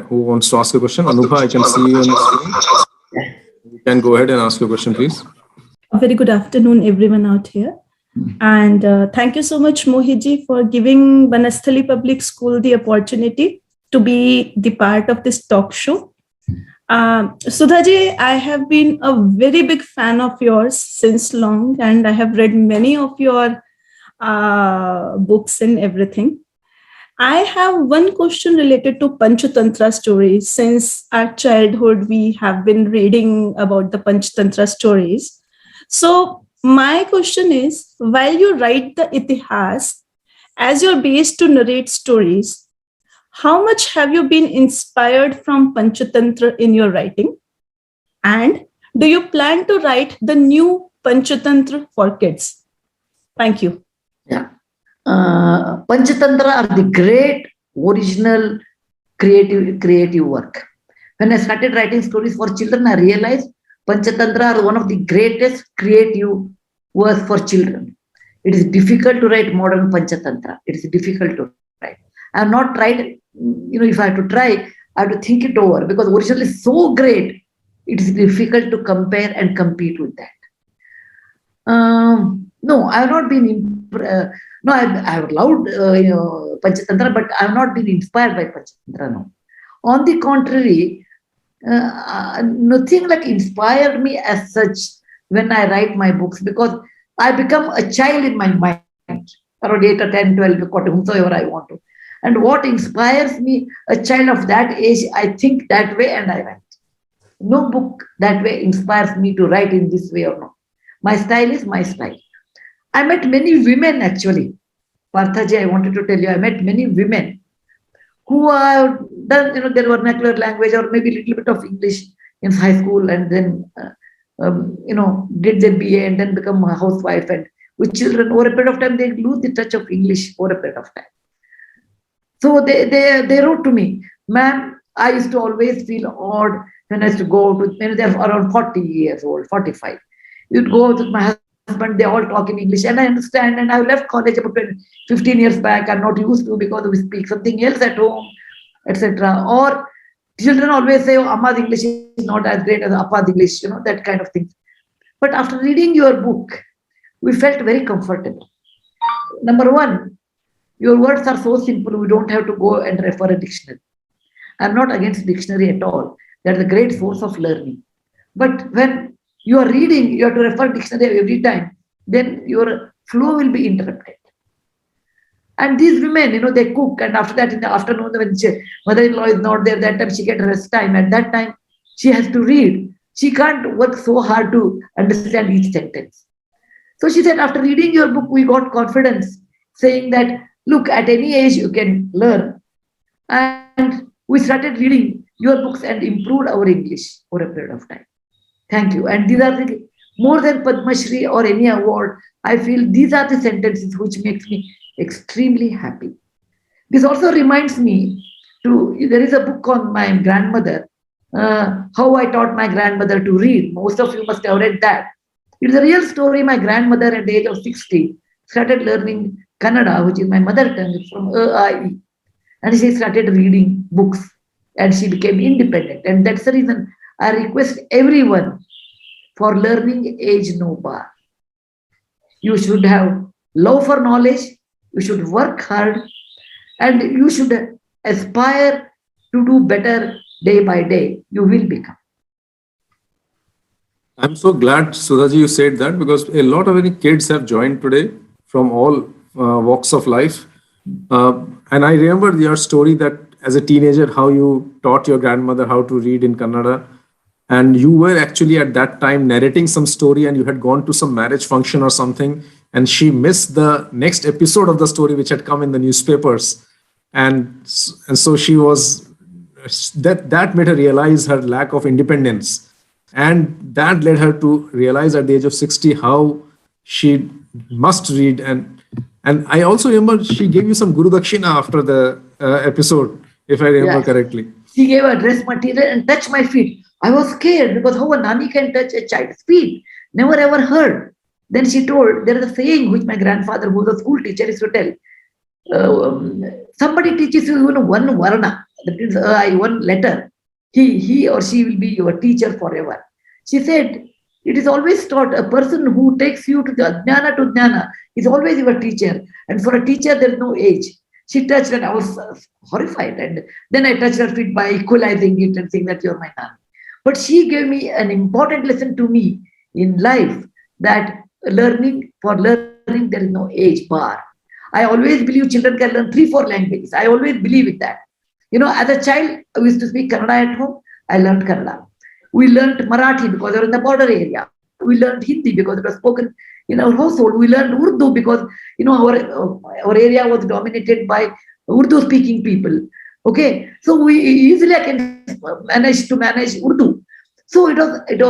who wants to ask a question. Anubha, I can see you on the screen. You can go ahead and ask your question, please. A very good afternoon, everyone out here. And thank you so much, Mohitji, for giving Banasthali Public School the opportunity to be the part of this talk show. Sudhaji, I have been a very big fan of yours since long, and I have read many of your books and everything. I have one question related to Panchatantra stories. Since our childhood, we have been reading about the Panchatantra stories. So my question is, while you write the Itihas as your base to narrate stories, how much have you been inspired from Panchatantra in your writing? And do you plan to write the new Panchatantra for kids? Thank you. Yeah. Panchatantra are the great original creative work. When I started writing stories for children, I realized Panchatantra are one of the greatest creative works for children. It is difficult to write modern Panchatantra. It is difficult to write. I have not tried, if I have to try, I have to think it over because original is so great. It is difficult to compare and compete with that. No, I have not been, I have loved Panchatantra, but I have not been inspired by Panchatantra, no. On the contrary, nothing like inspired me as such when I write my books because I become a child in my mind, around 8 or 10, 12, whomsoever I want to. And what inspires me, a child of that age, I think that way and I write. No book that way inspires me to write in this way or no. My style is my style. I met many women actually. Parthaji, I wanted to tell you, I met many women who have done, their vernacular language or maybe a little bit of English in high school and then, did their BA and then become a housewife and with children over a period of time, they lose the touch of English over a period of time. So they wrote to me, ma'am, I used to always feel odd when I used to go to, they're around 40 years old, 45. You'd go with my husband, they all talk in English, and I understand. And I left college about 15 years back. I'm not used to because we speak something else at home, etc. Or children always say, oh, Amma's English is not as great as Appa's English, that kind of thing. But after reading your book, we felt very comfortable. Number one, your words are so simple, we don't have to go and refer a dictionary. I'm not against dictionary at all. They're the great source of learning. But when you are reading, you have to refer dictionary every time, then your flow will be interrupted. And these women, they cook, and after that in the afternoon, when mother-in-law is not there, that time she gets rest time. At that time, she has to read. She can't work so hard to understand each sentence. So she said, after reading your book, we got confidence, saying that, look, at any age you can learn. And we started reading your books and improved our English for a period of time. Thank you. And these are the, more than Padma Shri or any award, I feel these are the sentences which makes me extremely happy. This also reminds me there is a book on my grandmother, how I taught my grandmother to read. Most of you must have read that. It's a real story. My grandmother at the age of 60 started learning Kannada, which is my mother tongue, from A-I-E. And she started reading books and she became independent. And that's the reason I request everyone, for learning age no bar. You should have love for knowledge, you should work hard, and you should aspire to do better day by day. You will become. I'm so glad, Sudhaji, you said that, because a lot of kids have joined today from all walks of life. And I remember your story that as a teenager, how you taught your grandmother how to read in Kannada. And you were actually at that time narrating some story, and you had gone to some marriage function or something, and she missed the next episode of the story which had come in the newspapers. And so she was, that made her realize her lack of independence. And that led her to realize at the age of 60 how she must read. And I also remember she gave you some Guru Dakshina after the episode, if I remember correctly. She gave a dress material and touched my feet. I was scared because how a nanny can touch a child's feet? Never ever heard. Then she told, there is a saying which my grandfather, who was a school teacher, used to tell. Somebody teaches you one varna, that is one letter. He or she will be your teacher forever. She said, it is always taught, a person who takes you to the Ajnana to Jnana is always your teacher. And for a teacher, there is no age. She touched and I was horrified. And then I touched her feet by equalizing it and saying that you're my nanny. But she gave me an important lesson to me in life, that learning, there is no age bar. I always believe children can learn 3-4 languages. I always believe in that. As a child, I used to speak Kannada at home. I learned Kannada. We learned Marathi because we were in the border area. We learned Hindi because it was spoken in our household. We learned Urdu because, our area was dominated by Urdu-speaking people. Okay, so we easily can manage Urdu. So it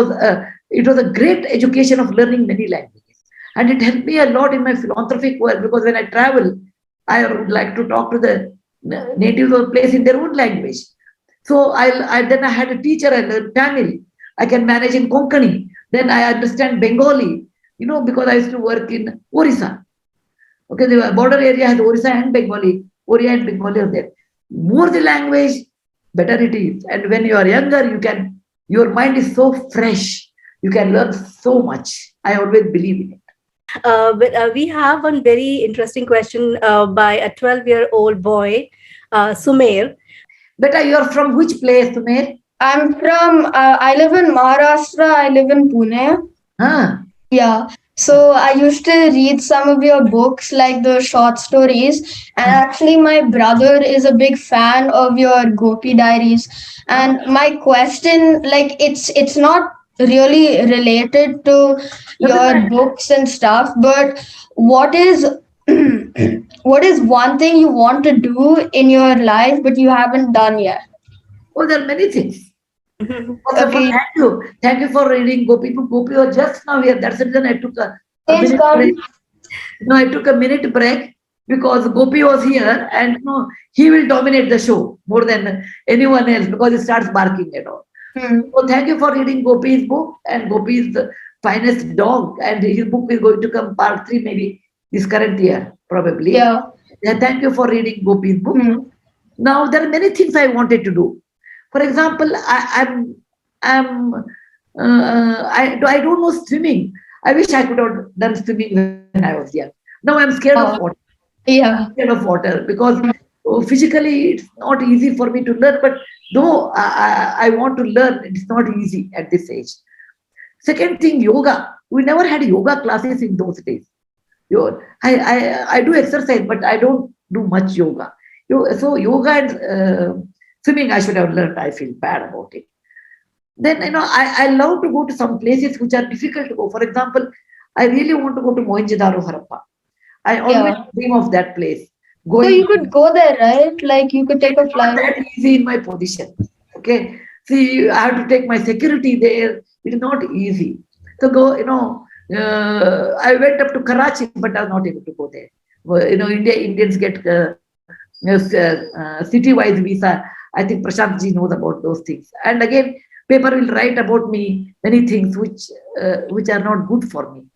was a great education of learning many languages, and it helped me a lot in my philanthropic work, because when I travel, I would like to talk to the natives of the place in their own language. So then I had a teacher. I learned Tamil. I can manage in Konkani. Then I understand Bengali. Because I used to work in Orissa. Okay, the border area has Orissa and Bengali. Oriya and Bengali are there. More the language, better it is. And when you are younger, your mind is so fresh. You can learn so much. I always believe in it. We have one very interesting question by a 12-year-old boy, Sumer. Beta, you are from which place, Sumer? I'm from, I live in Maharashtra. I live in Pune. Yeah. So I used to read some of your books, like the short stories. And actually, my brother is a big fan of your Gopi Diaries. And my question, it's not really related to your books and stuff, but what is one thing you want to do in your life but you haven't done yet? Oh, there are many things. Okay. Thank you for reading Gopi. Gopi was just now here. That's the reason I took a minute break. I took a minute break because Gopi was here, and he will dominate the show more than anyone else because he starts barking. So thank you for reading Gopi's book, and Gopi's the finest dog, and his book is going to come part 3 maybe this current year, probably. Yeah. Thank you for reading Gopi's book. Now there are many things I wanted to do. For example, I don't know swimming. I wish I could have done swimming when I was young. Now I'm scared of water. Yeah. I'm scared of water because physically it's not easy for me to learn. But though I want to learn, it's not easy at this age. Second thing, yoga. We never had yoga classes in those days. I do exercise, but I don't do much yoga. So yoga and swimming I should have learned. I feel bad about it. Then, I love to go to some places which are difficult to go. For example, I really want to go to Mohenjo-daro, Harappa. I always dream of that place. So you could go there, right? Like you could take a flight. Not that easy in my position. Okay. See, I have to take my security there. It is not easy. So go, I went up to Karachi, but I was not able to go there. Well, Indians get city-wise visa. I think Prashant ji knows about those things. And again, paper will write about me many things which are not good for me.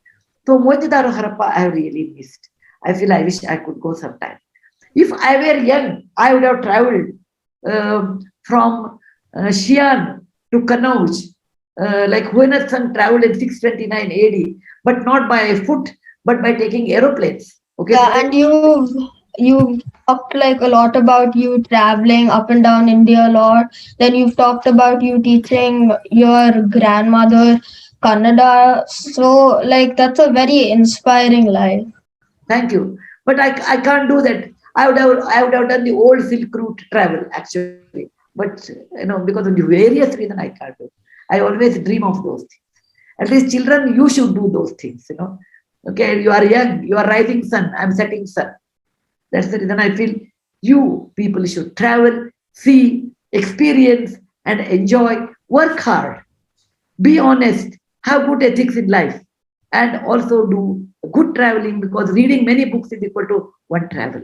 So Mohenjo-daro, Harappa, I have really missed. I feel I wish I could go sometime. If I were young, I would have traveled from Xi'an to Kannauj, like Huayna Tsang traveled in 629 AD, but not by foot, but by taking aeroplanes. Okay. Yeah, and you've talked like a lot about you traveling up and down India a lot. Then you've talked about you teaching your grandmother Kannada. So like that's a very inspiring life. Thank you. But I can't do that. I would have done the old Silk Route travel actually. But because of the various reasons I can't do. I always dream of those things. At least children, you should do those things, Okay, you are young, you are rising sun, I'm setting sun. That's the reason I feel you people should travel, see, experience, and enjoy, work hard, be honest, have good ethics in life, and also do good traveling, because reading many books is equal to one travel.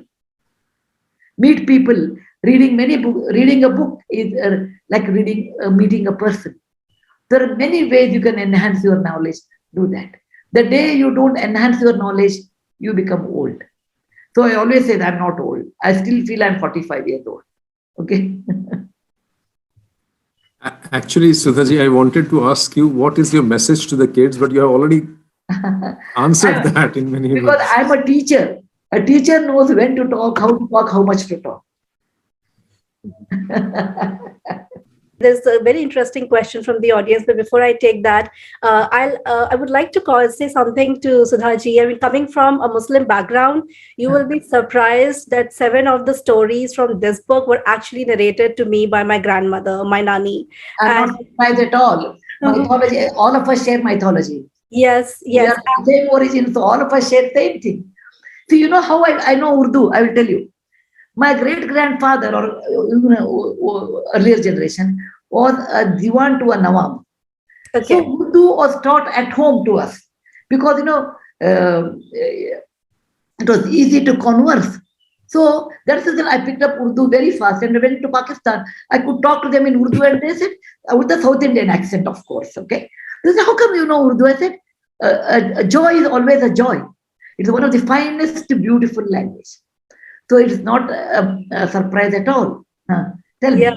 Meet people. Reading a book is like meeting a person. There are many ways you can enhance your knowledge. Do that. The day you don't enhance your knowledge, you become old. So I always say that I'm not old. I still feel I'm 45 years old. Okay. Actually, Sudhaji, I wanted to ask you, what is your message to the kids? But you have already answered that in many ways. Because I'm a teacher. A teacher knows when to talk, how much to talk. There's a very interesting question from the audience, but before I take that, I would like to say something to Sudhaji. I mean, coming from a Muslim background, you will be surprised that 7 of the stories from this book were actually narrated to me by my grandmother, my Nani. I'm not surprised at all. Mythology, all of us share mythology. Yes. We are same origin, so all of us share same thing. So you know how I know Urdu? I will tell you. My great-grandfather, or earlier generation, was a diwan to a nawab. Okay. So Urdu was taught at home to us because, it was easy to converse. So that's the reason I picked up Urdu very fast. And when I went to Pakistan, I could talk to them in Urdu, and they said, with the South Indian accent, of course. Okay. They said, how come you know Urdu? I said, a joy is always a joy. It's one of the finest, beautiful language. So it's not a surprise at all. Tell me.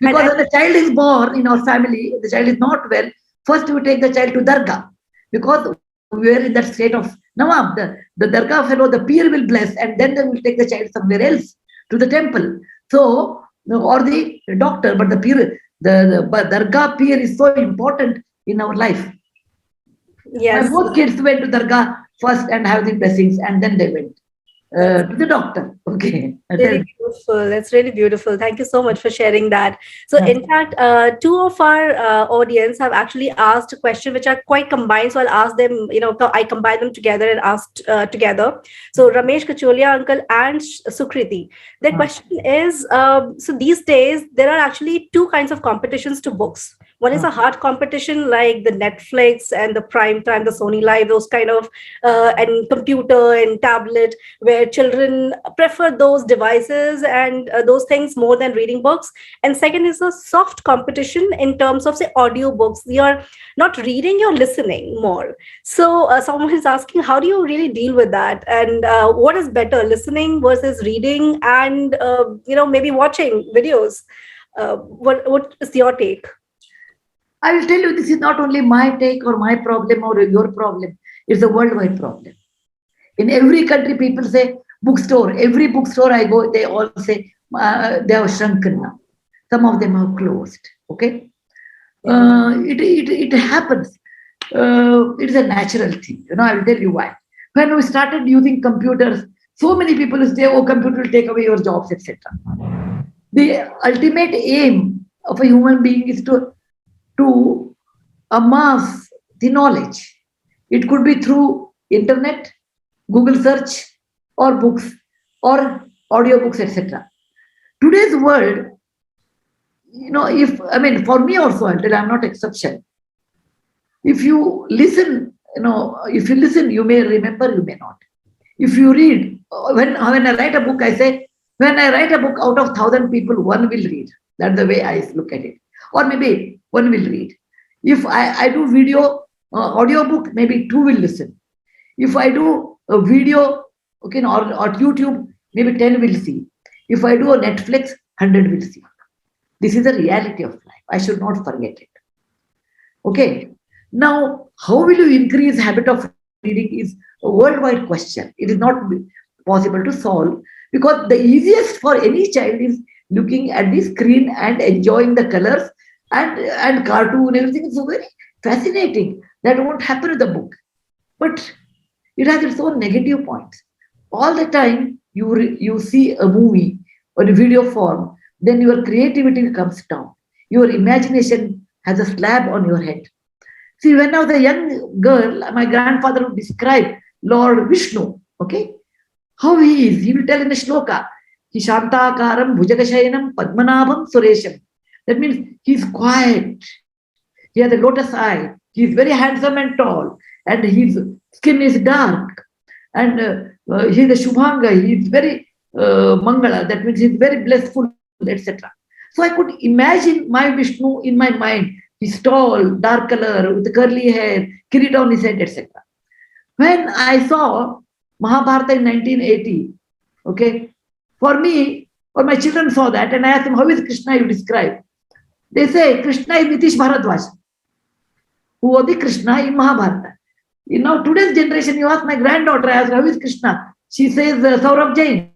Because when the child is born in our family, the child is not well, first we take the child to Dargah. Because we are in that state of Nawab. The Dargah fellow, the peer will bless, and then they will take the child somewhere else to the temple. So, or the doctor, but the peer, the Dargah peer is so important in our life. Yes. My both kids went to Dargah first and have the blessings, and then they went to the doctor. Okay. Really beautiful. That's really beautiful. Thank you so much for sharing that. So in fact, 2 of our audience have actually asked a question which are quite combined. So I'll ask them, I combine them together and asked together. So Ramesh Kacholia uncle and Sukriti. Their question is, so these days, there are actually 2 kinds of competitions to books. One is a hard competition like the Netflix and the Prime Time, the Sony Live, those kind of, and computer and tablet, where children prefer those devices and those things more than reading books. And second is a soft competition in terms of, say, audiobooks. You're not reading, you're listening more. So someone is asking, how do you really deal with that? And what is better, listening versus reading, and maybe watching videos? What is your take? I will tell you, this is not only my take or my problem or your problem. It's a worldwide problem. In every country, people say bookstore. Every bookstore I go, they all say they have shrunken now. Some of them have closed. Okay, it happens. It is a natural thing. I will tell you why. When we started using computers, so many people say, "Oh, computer will take away your jobs, etc." The ultimate aim of a human being is to amass the knowledge. It could be through internet, Google search, or books, or audiobooks, etc. Today's world, for me also, until I'm not exception. If you listen, you may remember, you may not. If you read, when I write a book, I say, when I write a book, out of 1,000 people, one will read. That's the way I look at it. Or maybe one will read. If I do video, audiobook, maybe 2 will listen. If I do a video, or YouTube, maybe 10 will see. If I do a Netflix, 100 will see. This is the reality of life. I should not forget it. Okay. Now, how will you increase habit of reading is a worldwide question. It is not possible to solve, because the easiest for any child is looking at the screen and enjoying the colors and cartoon, everything is so very fascinating. That won't happen with the book. But it has its own negative points. All the time you see a movie or a video form, then your creativity comes down. Your imagination has a slab on your head. See, when I was a young girl, my grandfather would describe Lord Vishnu, okay? How he is. He will tell in the shloka, He Shantakaram Bhujagashayanam Padmanabham Suresham. That means he's quiet. He has a lotus eye. He is very handsome and tall. And his skin is dark. And he is a Shubhanga. He is very Mangala. That means he is very blissful, etc. So I could imagine my Vishnu in my mind. He's tall, dark color, with curly hair, kirit on his head, etc. When I saw Mahabharata in 1980, okay, for me, or my children saw that, and I asked them, how is Krishna you describe? They say, Krishna is Nitish Bharadwaj, who was the Krishna in Mahabharata. In now today's generation, you ask my granddaughter, I asked, how is Krishna? She says, Saurabh Jain.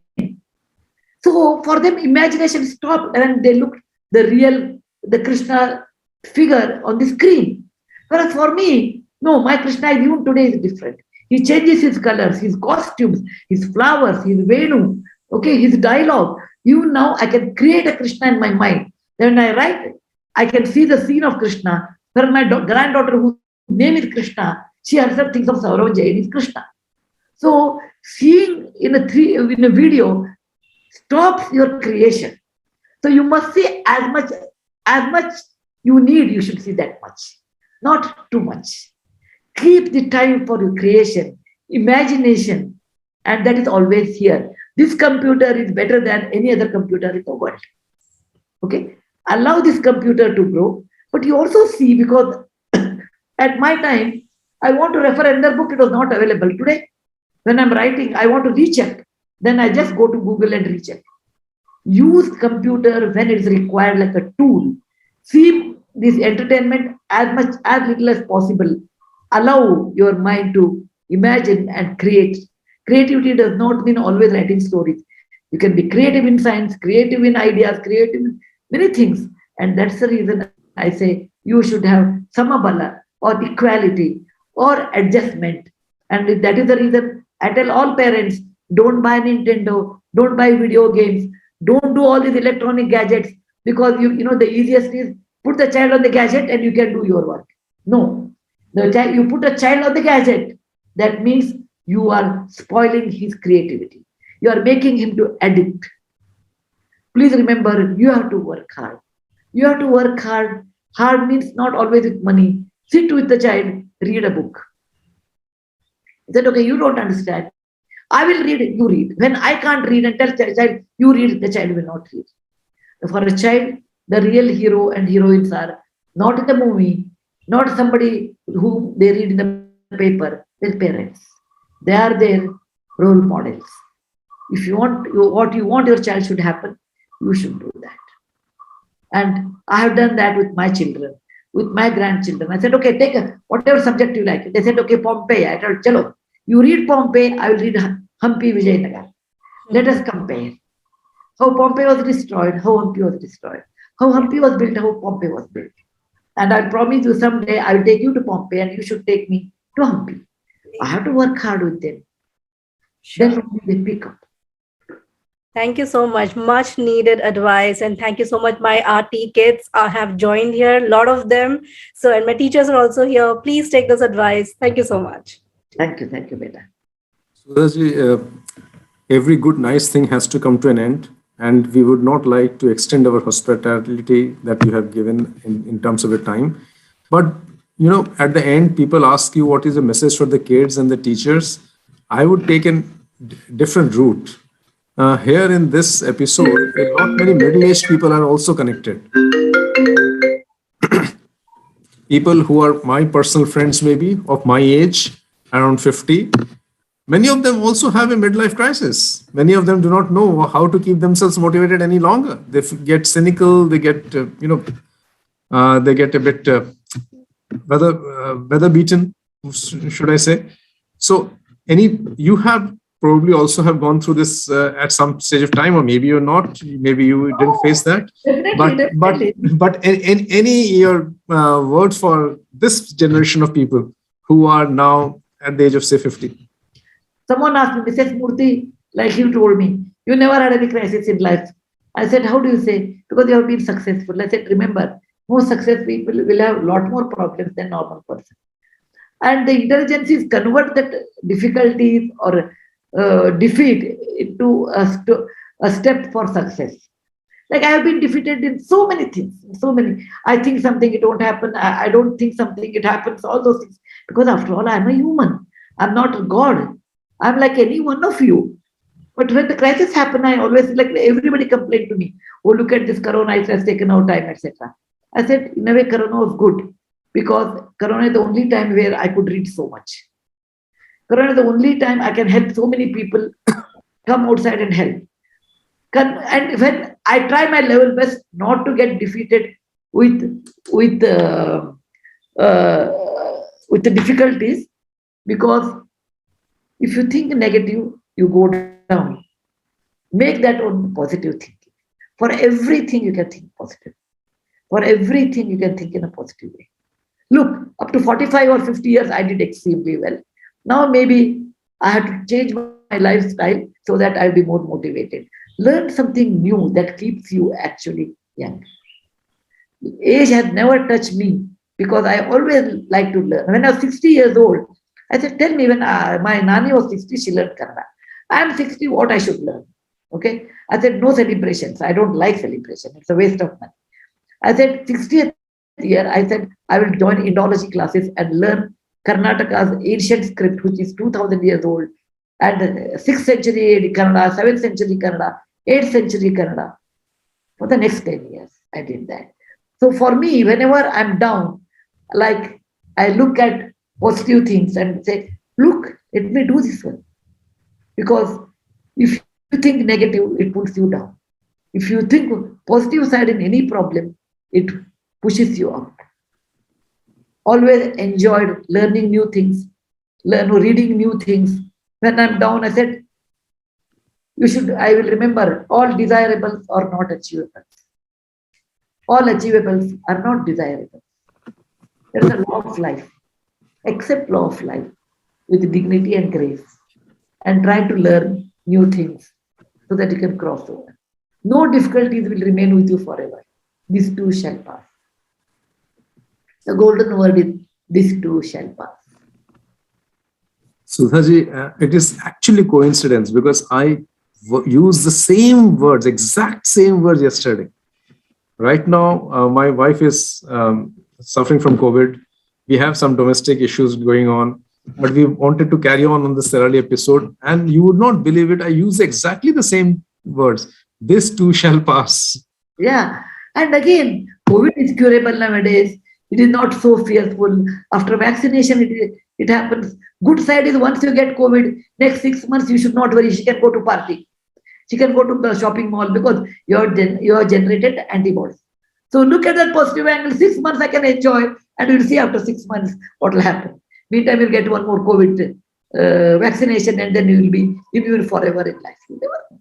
So for them, imagination stopped, and they looked the Krishna figure on the screen. Whereas for me, no, my Krishna even today is different. He changes his colors, his costumes, his flowers, his Venu, okay, his dialogue. Even now, I can create a Krishna in my mind. Then when I write, I can see the scene of Krishna. Where my granddaughter, whose name is Krishna, she herself thinks of Saurav Jain is Krishna. So seeing in a video stops your creation. So you must see as much you need, you should see that much, not too much. Keep the time for your creation, imagination, and that is always here. This computer is better than any other computer in the world. Okay? Allow this computer to grow, but you also see, because at my time, I want to refer another book, it was not available. Today, when I'm writing, I want to recheck. Then I just go to Google and recheck. Use computer when it is required like a tool. See this entertainment as little as possible. Allow your mind to imagine and create. Creativity does not mean always writing stories. You can be creative in science, creative in ideas, creative in many things. And that's the reason I say you should have samabala or equality or adjustment. And that is the reason I tell all parents, don't buy Nintendo, don't buy video games, don't do all these electronic gadgets, because you know the easiest is put the child on the gadget and you can do your work. No, you put a child on the gadget, that means you are spoiling his creativity. You are making him to addict. Please remember, you have to work hard. You have to work hard. Hard means not always with money. Sit with the child, read a book. He said, okay, you don't understand. I will read, you read. When I can't read and tell the child, you read, the child will not read. For a child, the real hero and heroines are not in the movie, not somebody whom they read in the paper, their parents. They are their role models. If you want what you want your child should happen, you should do that. And I have done that with my children, with my grandchildren. I said, okay, take whatever subject you like. They said, okay, Pompeii. I told, chalo, you read Pompeii, I will read Hampi Vijayanagar. Let us compare. How Pompeii was destroyed, how Hampi was destroyed. How Hampi was built, how Pompeii was built. And I promise you someday I will take you to Pompeii and you should take me to Hampi. I have to work hard with them. Sure. Then they pick up. Thank you so much. Much needed advice. And thank you so much. My RT kids have joined here, a lot of them. So, and my teachers are also here. Please take this advice. Thank you so much. Thank you, Beta. Sudhaji, every good, nice thing has to come to an end. And we would not like to extend our hospitality that you have given in terms of your time. But, you know, at the end, people ask you what is the message for the kids and the teachers. I would take a different route. Here in this episode, not many middle-aged people are also connected. People who are my personal friends, maybe of my age, around 50. Many of them also have a midlife crisis. Many of them do not know how to keep themselves motivated any longer. They get cynical. They get, they get a bit weather beaten, should I say? So, you have probably also have gone through this at some stage of time, or maybe you're not. Maybe you didn't face that. But in any your words for this generation of people who are now at the age of say 50. Someone asked me, Mrs. Murthy, like you told me, you never had any crisis in life. I said, how do you say? Because you have been successful. I said, remember, most successful people will have a lot more problems than normal person. And the intelligence is convert that difficulties or defeat into a step for success. Like I have been defeated in so many things, so many. I think something, it won't happen. I don't think something, it happens, all those things. Because after all, I'm a human. I'm not a God. I'm like any one of you. But when the crisis happened, I always, like everybody complained to me, oh, look at this Corona, it has taken our time, etc. I said, in a way, Corona was good. Because Corona is the only time where I could read so much. Corona is the only time I can help so many people come outside and help. And when I try my level best not to get defeated with the difficulties, because if you think negative, you go down. Make that on positive thinking. For everything you can think positive. For everything you can think in a positive way. Look, up to 45 or 50 years, I did extremely well. Now maybe I have to change my lifestyle so that I'll be more motivated. Learn something new that keeps you actually young. Age has never touched me because I always like to learn. When I was 60 years old, I said, tell me, when my Nani was 60, she learned Kannada. I am 60, what I should learn? Okay. I said, no celebrations. I don't like celebration. It's a waste of money. I said, 60th year, I said, I will join Indology classes and learn Karnataka's ancient script, which is 2000 years old, and 6th century Kannada, 7th century Kannada, 8th century Kannada. For the next 10 years, I did that. So for me, whenever I'm down, like I look at positive things and say, look, let me do this one. Because if you think negative, it pulls you down. If you think positive side in any problem, it pushes you out. Always enjoyed learning new things, reading new things. When I'm down, I said, I will remember, all desirables are not achievables. All achievables are not desirable. There is a law of life. Accept law of life with dignity and grace and try to learn new things so that you can cross over. No difficulties will remain with you forever. This too shall pass. The golden word is, this too shall pass. Sudhaji, it is actually coincidence because I used the same words, exact same words yesterday. Right now, my wife is suffering from COVID. We have some domestic issues going on, but we wanted to carry on the Serali episode. And you would not believe it, I use exactly the same words. This too shall pass. Yeah. And again, COVID is curable nowadays. It is not so fearful. After vaccination, it happens. Good side is once you get COVID, next 6 months, you should not worry. She can go to party. She can go to the shopping mall because you have generated antibodies. So look at that positive angle. 6 months I can enjoy, and we'll see after 6 months what will happen. Meantime, we'll get one more COVID vaccination, and then you will be immune forever in life. You never know.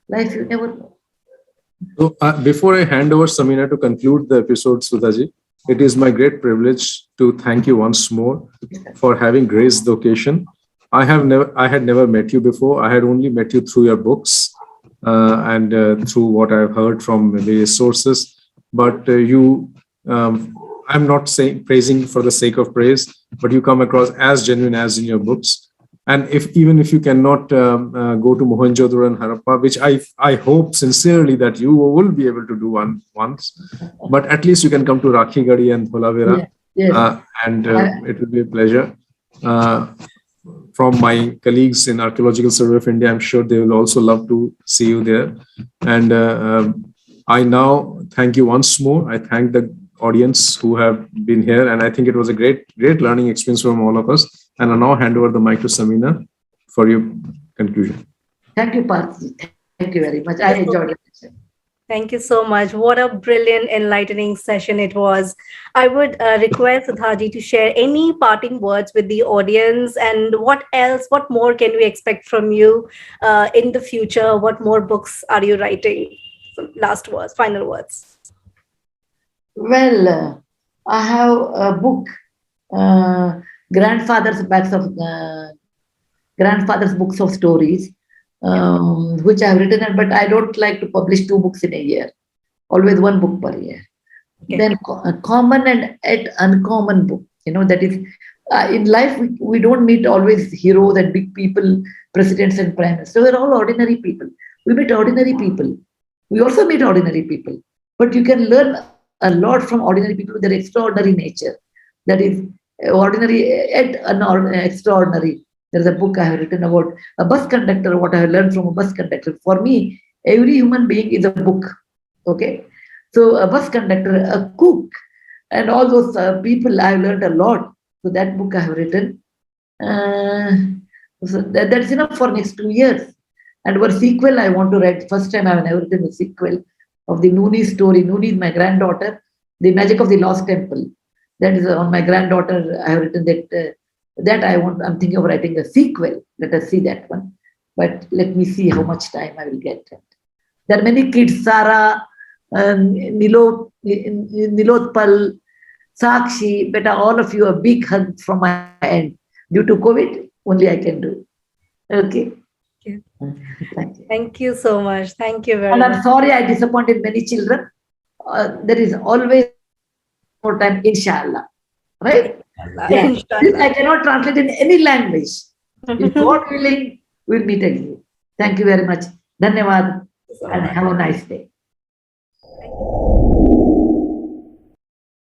Life, you never know. So before I hand over Samina to conclude the episode, Sudhaji, it is my great privilege to thank you once more for having graced the occasion. I had never met you before. I had only met you through your books and through what I've heard from various sources. But I'm not praising for the sake of praise, but you come across as genuine as in your books. And even if you cannot go to Mohenjo-daro and Harappa, which I hope sincerely that you will be able to do once, but at least you can come to Rakhigadi and Dholavira, and it will be a pleasure. From my colleagues in Archaeological Survey of India, I'm sure they will also love to see you there. And I now thank you once more. I thank the audience who have been here, and I think it was a great learning experience from all of us. And I now hand over the mic to Samina for your conclusion. Thank you, Parth. Thank you very much. I enjoyed it. Thank you so much. What a brilliant, enlightening session it was. I would request Sudhaji to share any parting words with the audience, and what more can we expect from you in the future? What more books are you writing? Last words, final words. Well, I have a book, Grandfather's Books of Stories, which I have written, but I don't like to publish 2 books in a year. Always 1 book per year. Okay. Then a common and yet uncommon book. That is, in life, we don't meet always heroes and big people, presidents and prime ministers. So we're all ordinary people. We meet ordinary people. We also meet ordinary people. But you can learn a lot from ordinary people with their extraordinary nature. That is, ordinary yet extraordinary. There's a book I have written about a bus conductor, what I have learned from a bus conductor. For me, every human being is a book. Okay. So a bus conductor, a cook, and all those people, I have learned a lot. So that book I have written. So that's enough for next 2 years. And one sequel I want to write. First time I have ever written a sequel of the Nooni story. Nooni is my granddaughter. The Magic of the Lost Temple. That is on my granddaughter. I have written that I'm thinking of writing a sequel. Let us see that one. But let me see how much time I will get. There are many kids, Sara, Nilotpal, Sakshi, beta, all of you, a big hug from my end. Due to COVID, only I can do. Okay. Thank you. Thank you so much. Thank you very much. And I'm sorry I disappointed many children. There is always more time, inshallah. Right? Yeah. This I cannot translate in any language. If God willing, we'll meet again. Thank you very much. Dhanyavad, and have a nice day. Thank you.